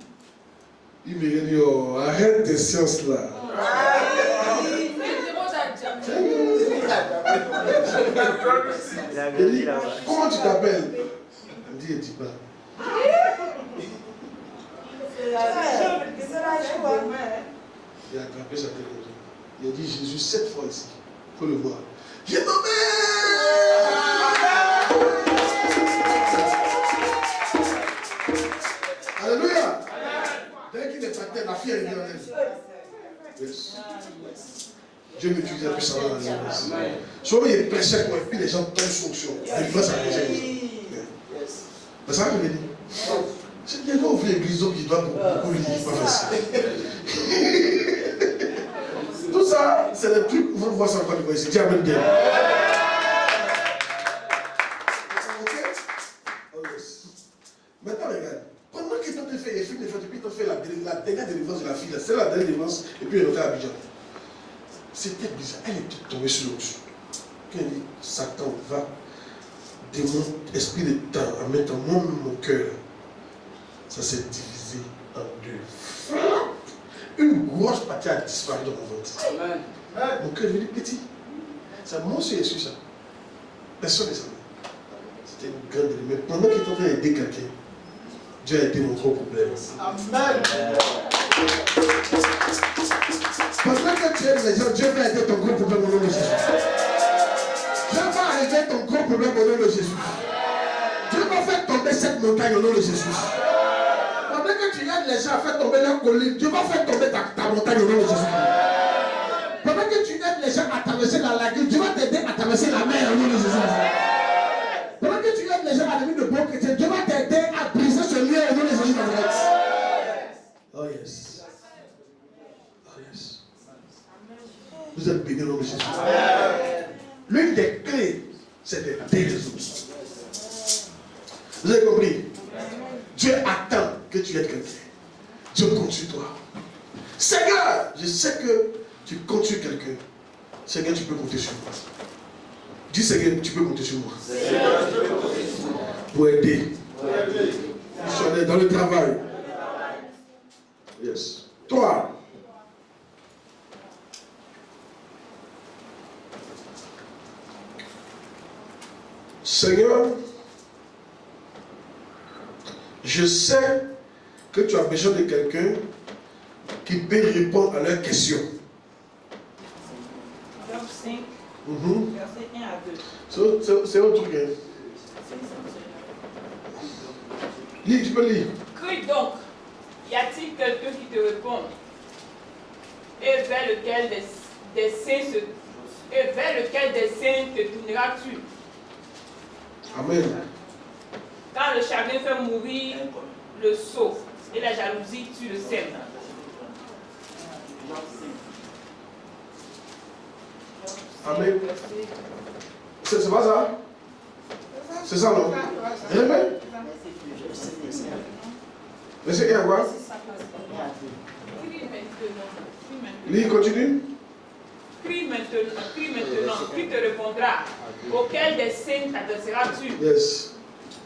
Il me dit, oh, arrête tes sciences là. Il dit, comment tu t'appelles? Il dit, il dit pas. Il a attrapé sa télévision. Il a dit Jésus 7 fois ici. Il faut le voir. J'ai tombé. Alléluia. Dès qu'il est parti, la fille est venue en elle. Yes. Dieu m'utilisait puissamment dans l'église. Souvent il prêchait quoi, et puis les gens tombent sous onction. Et puis ça prêchait comme ça. C'est ça que je veux dire. C'est bien qu'on ouvre l'église qui doit beaucoup lui dire, pas facile. Tout ça, c'est des trucs, vous voyez ça encore du ici. Dis amen bien. Ok? Oh yes. Maintenant, regarde. Pendant qu'il t'a fait les films, depuis qu'il t'a fait la dernière délivrance de la fille, c'est la dernière délivrance, et puis il est rentré à Abidjan. C'était bizarre. Elle est tombée sur l'autre. Elle dit, Satan va, démon, esprit de temps, en mettant mon cœur. Ça s'est divisé en deux. Une grosse partie a disparu dans mon ventre. Mon cœur est devenu petit. C'est mon Dieu Jésus, ça. Personne ne savait. C'était une grande. Mais pendant qu'il était en train d'aider quelqu'un, Dieu a été mon gros problème. Amen. Pendant que tu aides les gens, Dieu va aider ton gros problème au nom de Jésus. Dieu va régler ton gros problème au nom de Jésus. Dieu va faire tomber cette montagne au nom de Jésus. Pendant que tu aides les gens à faire tomber leur colline, Dieu va faire tomber ta montagne au nom de Jésus. Pendant que tu aides les gens à traverser la lagune, Dieu va t'aider à traverser la mer au nom de Jésus. Pendant que tu aides les gens à devenir de bons chrétiens, Dieu va t'aider à briser ce lien au nom de Jésus. Oh yes. Oh yes. Vous êtes bénis au nom de Jésus. L'une des clés, c'est d'aider les autres. Vous avez compris? Dieu attend que tu aides quelqu'un. Dieu compte sur toi. Seigneur, je sais que tu comptes sur quelqu'un. Seigneur, tu peux compter sur moi. Dis Seigneur, tu peux compter sur moi. Pour aider. Missionnaire dans le travail. Yes. Toi. Seigneur, je sais que tu as besoin de quelqu'un qui peut répondre à leurs questions. Job 5, verset 1 à 2. C'est autre truc. Hein? Lis, tu peux lire. Crie donc, y a-t-il quelqu'un qui te réponde? Et vers lequel des saints te tourneras-tu? Amen. Quand le chagrin fait mourir le sceau et la jalousie tue le sème. Amen. C'est pas ça? C'est ça, non? Amen. Mais c'est quoi? Lis, continue. Crie maintenant, qui te répondra? Auquel des saints t'adresseras-tu? Yes.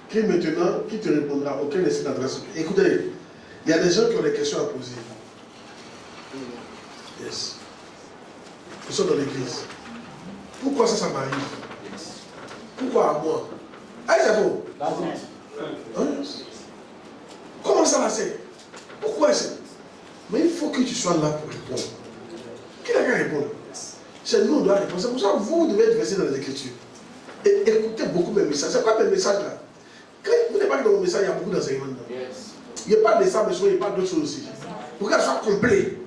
Crie maintenant, qui te répondra? Auquel des saints t'adresseras-tu? Écoutez, il y a des gens qui ont des questions à poser. Yes. Nous sommes dans l'église. Pourquoi ça m'arrive? Pourquoi à moi? Ah, c'est faux. Comment ça va c'est? Pourquoi c'est? Mais il faut que tu sois là pour répondre. Qui n'a qu'à répondre? C'est nous, on doit répondre. C'est pour ça que vous devez être versé dans les Écritures. Et écoutez beaucoup mes messages. C'est quoi mes messages là? Quand vous n'êtes pas dans mon message, il y a beaucoup d'enseignements dedans. Il n'y a pas de ça, mais souvent, il y a pas d'autres choses aussi. Pour qu'elle soit complète.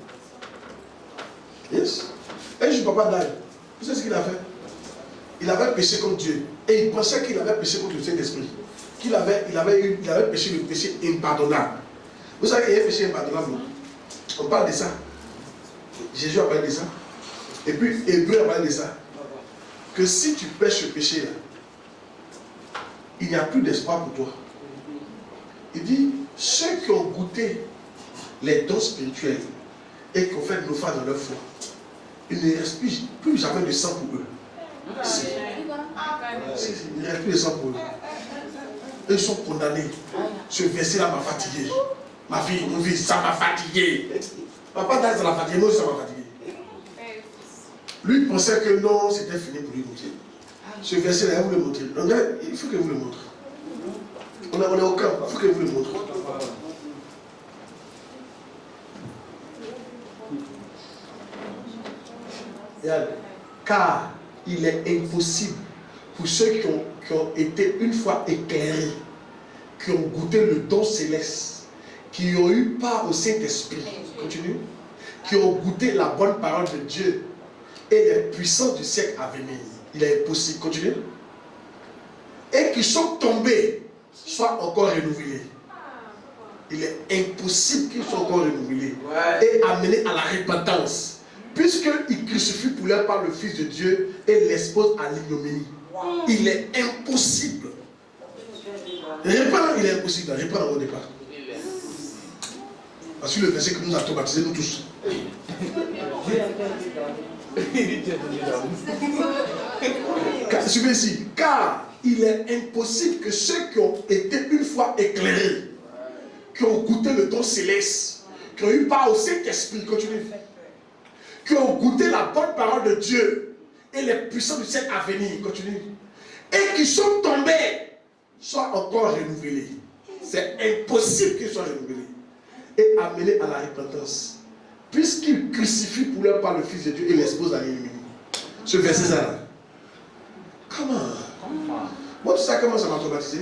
Yes. Et je papa d'âge. Vous savez ce qu'il a fait? Il avait péché contre Dieu. Et il pensait qu'il avait péché contre le Saint-Esprit. Il avait péché le péché impardonnable. Vous savez qu'il y a un péché impardonnable. On parle de ça. Jésus a parlé de ça. Et puis Hébreu a parlé de ça. Que si tu pêches ce péché-là, il n'y a plus d'espoir pour toi. Il dit, ceux qui ont goûté les dons spirituels et qui ont fait naufrage dans leur foi, il ne reste plus jamais de sang pour eux. Il ne reste plus de sang pour eux. Eux, ils sont condamnés. Ce verset-là m'a fatigué. Ma fille, mon fils, ça m'a fatigué. Papa, ça m'a fatigué. Moi, ça m'a fatigué. Lui, il pensait que non, c'était fini pour lui. Ce verset-là, vous le montrez. Il faut que vous le montrez. On est au camp, il faut que vous le montrez. Car il est impossible pour ceux qui ont été une fois éclairés, qui ont goûté le don céleste, qui ont eu part au Saint-Esprit, continue, qui ont goûté la bonne parole de Dieu et les puissances du siècle à venir. Il est impossible, continue, et qui sont tombés, soient encore renouvelés. Il est impossible qu'ils soient encore renouvelés et amenés à la repentance, puisqu'ils crucifient pour leur part le Fils de Dieu et l'exposent à l'ignominie. Il est impossible. Répandre, il est impossible. Répandre au départ. Parce que le verset que nous avons baptisé, nous tous. Suivez ici. Car il est impossible que ceux qui ont été une fois éclairés, qui ont goûté le don céleste, qui ont eu part au Saint-Esprit, continue, qui ont goûté la bonne parole de Dieu et les puissances du siècle à venir, continue, et qui sont tombés, soient encore renouvelés. C'est impossible qu'ils soient renouvelés et amenés à la repentance, puisqu'ils crucifient pour leur part le Fils de Dieu et l'exposent à l'ennemi. Ce verset là. Comment? Moi, tu sais comment ça m'a traumatisé?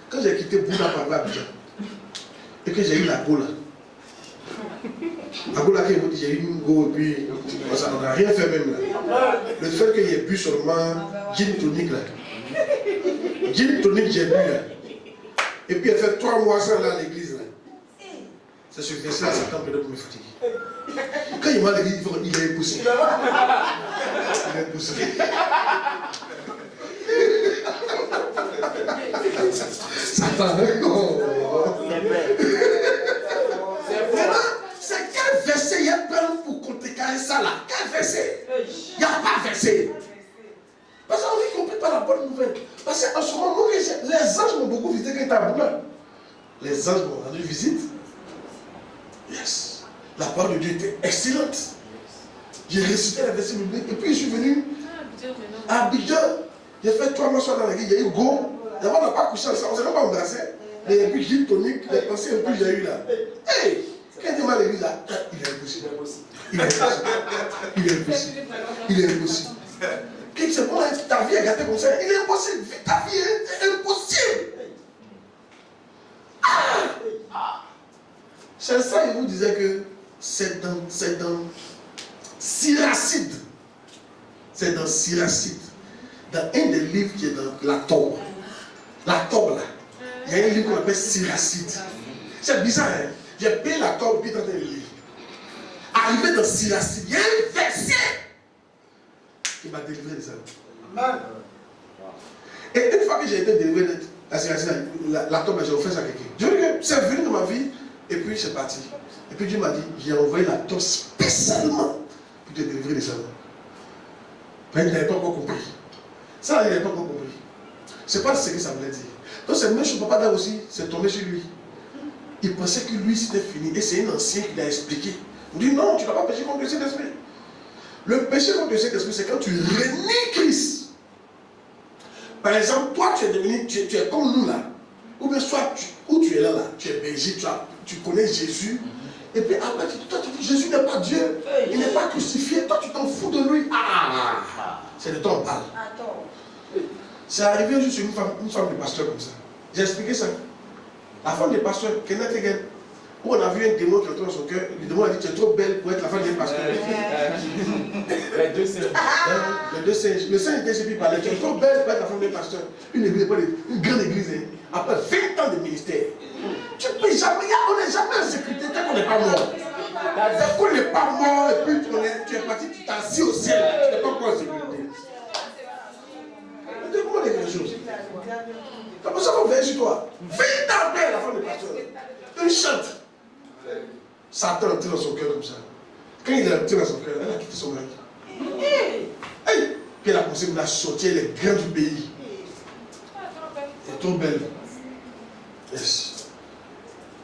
Quand j'ai quitté Bouddha par Abidjan et que j'ai eu la go là. La go là, j'ai eu une go et puis on n'a rien fait même là. Le fait qu'il y ait bu seulement gin tonic là. Gin tonic, j'ai bu là. Et puis elle fait 3 mois sans aller à l'église là. C'est ce verset là, ça t'a empêché pour me fatiguer. Quand il m'a dit, il est impossible. Il est impossible. Satan, c'est quel verset il y a plein pour contrecarrer ça là? Quel verset? Il n'y a pas de verset. Parce qu'on ne comprend pas la bonne nouvelle. Parce qu'en ce moment, les anges m'ont beaucoup visité quand ils étaient à Boula. Les anges m'ont rendu visite. Yes. La parole de Dieu était excellente. J'ai récité la verset biblique et puis je suis venu à Abidjan. J'ai fait 3 mois dans l'église, il y a eu go. D'abord, on n'a pas couché ensemble, on ne s'est même pas embrassé. Mais et puis gin tonique, les pensées un peu que j'ai eu là. Hey! Quand il dit mal à l'église là, il est impossible. Il est impossible. Il est impossible. Il est impossible. C'est bon, ta vie est gâtée comme ça. Il est impossible. Ta vie est impossible. C'est ça, il vous disait que c'est dans Siracide. C'est dans Siracide. Dans un des livres qui est dans la Torah. La Torah là. Il y a un livre qu'on appelle Siracide. C'est bizarre, hein? J'ai payé la Torah puis dans un livre. Arrivé dans Siracide, il y a un verset qui m'a délivré de ça. Et une fois que j'ai été délivré de la Siracide, la Torah, j'ai offert ça à quelqu'un. Je veux que c'est venu dans ma vie et puis c'est parti. Et puis Dieu m'a dit, j'ai envoyé la Torah spécialement pour te délivrer de ça. Mais il n'avait pas encore compris. Ça, il n'avait pas encore compris. C'est pas ce que ça voulait dire. Donc c'est même chose, papa d'A aussi, c'est tombé sur lui. Il pensait que lui c'était fini. Et c'est un ancien qui l'a expliqué. Il dit non, tu n'as pas péché contre le Saint-Esprit. Le péché contre le Saint-Esprit, c'est quand tu renies Christ. Par exemple, toi tu es devenu, tu es comme nous là. Ou bien soit où tu es là, tu es berger, tu connais Jésus. Et puis après, toi tu dis Jésus n'est pas Dieu. Il n'est pas crucifié. Toi tu t'en fous de lui. C'est de toi on parle. C'est arrivé juste une femme de pasteur comme ça. J'ai expliqué ça. La femme de pasteur, Kenneth Hagin, où on a vu un démon qui est dans son cœur, le démon a dit tu es trop belle pour être la femme d'un pasteur. Les deux singes. Les deux singes. Le singe était celui qui parlait. Tu es trop belle pour être la femme d'un pasteur. Une église, une grande église. Après 20 ans de ministère. Tu ne peux jamais, on n'est jamais en sécurité tant qu'on n'est pas mort. Tant qu'on n'est pas mort et puis tu es parti, tu t'es assis au ciel, tu n'es pas encore en sécurité. Comment les choses? C'est pour ça qu'on veille sur toi. 20 ans après la femme de pasteur. Elle chante. Satan est entré dans son cœur comme ça. Quand il est entré dans son cœur, elle a quitté son mari. Hey! Puis elle a commencé à sortir les grains du pays. Elle est trop belle. Yes.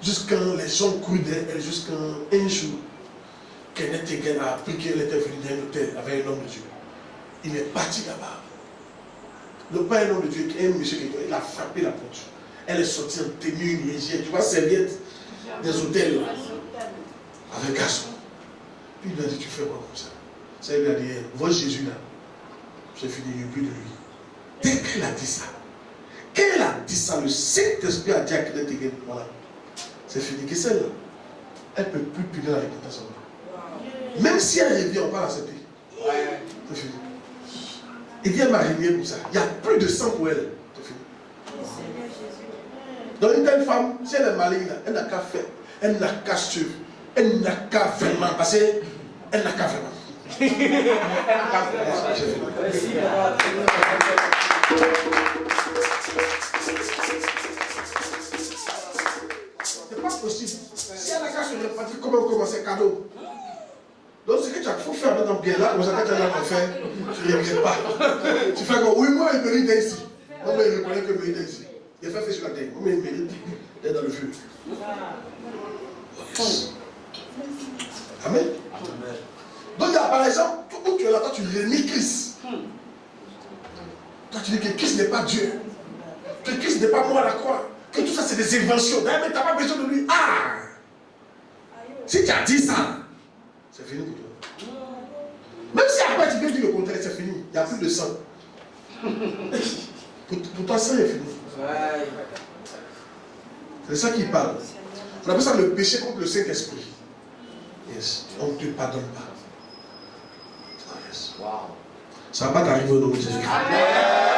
Jusqu'à les gens courent d'elle, jusqu'à un jour, Kenneth Hagin a appris qu'elle était venue dans un hôtel avec un homme de Dieu. Il est parti là-bas. Le pas un homme de Dieu, un monsieur qui il a frappé la porte. Elle est sortie en tenue, une légère, tu vois, serviette des hôtels là, avec un garçon. Puis il lui a dit, tu fais quoi comme ça? Ça, il lui a dit, vois Jésus là. J'ai fini, il n'y a plus de lui. Dès qu'elle a dit ça, le Saint-Esprit a dit à Kenneth Hagin, voilà, c'est fini. Que celle-là, elle ne peut plus punir la réputation. Même si elle revient, on va l'accepter. C'est fini. Il dit, elle m'a régné pour ça. Il n'y a plus de sang pour elle. C'est fini. Donc une telle femme, si elle est maligne, elle n'a qu'à faire. Elle n'a qu'à suivre. Elle n'a qu'à vraiment. Parce qu'elle n'a qu'à vraiment. C'est pas possible. Si elle n'a qu'à se répartir, comment commencer cadeau? Donc ce que tu as faut faire maintenant bien là, vous avez déjà fait, tu ne regrettes pas. Tu fais comme, oui, moi il mérite d'être ici. Moi il reconnaît que il mérite d'être ici. Il a fait sur la terre. Moi il mérite d'être dans le feu. Amen. Donc il y a par exemple, où tu es là, toi tu renies Christ. Toi tu dis que Christ n'est pas Dieu. Que Christ n'est pas moi à la croix. Que tout ça c'est des inventions. D'ailleurs, mais tu n'as pas besoin de lui. Ah! Si tu as dit ça, c'est fini pour toi. Même si après tu viens dire le contraire, c'est fini. Il n'y a plus de sang. Pour toi, ça est fini. C'est ça qu'il parle. On appelle ça le péché contre le Saint-Esprit. Yes. On ne te pardonne pas. Oh, yes. Wow. Ça ne va pas t'arriver au nom de Jésus. Amen.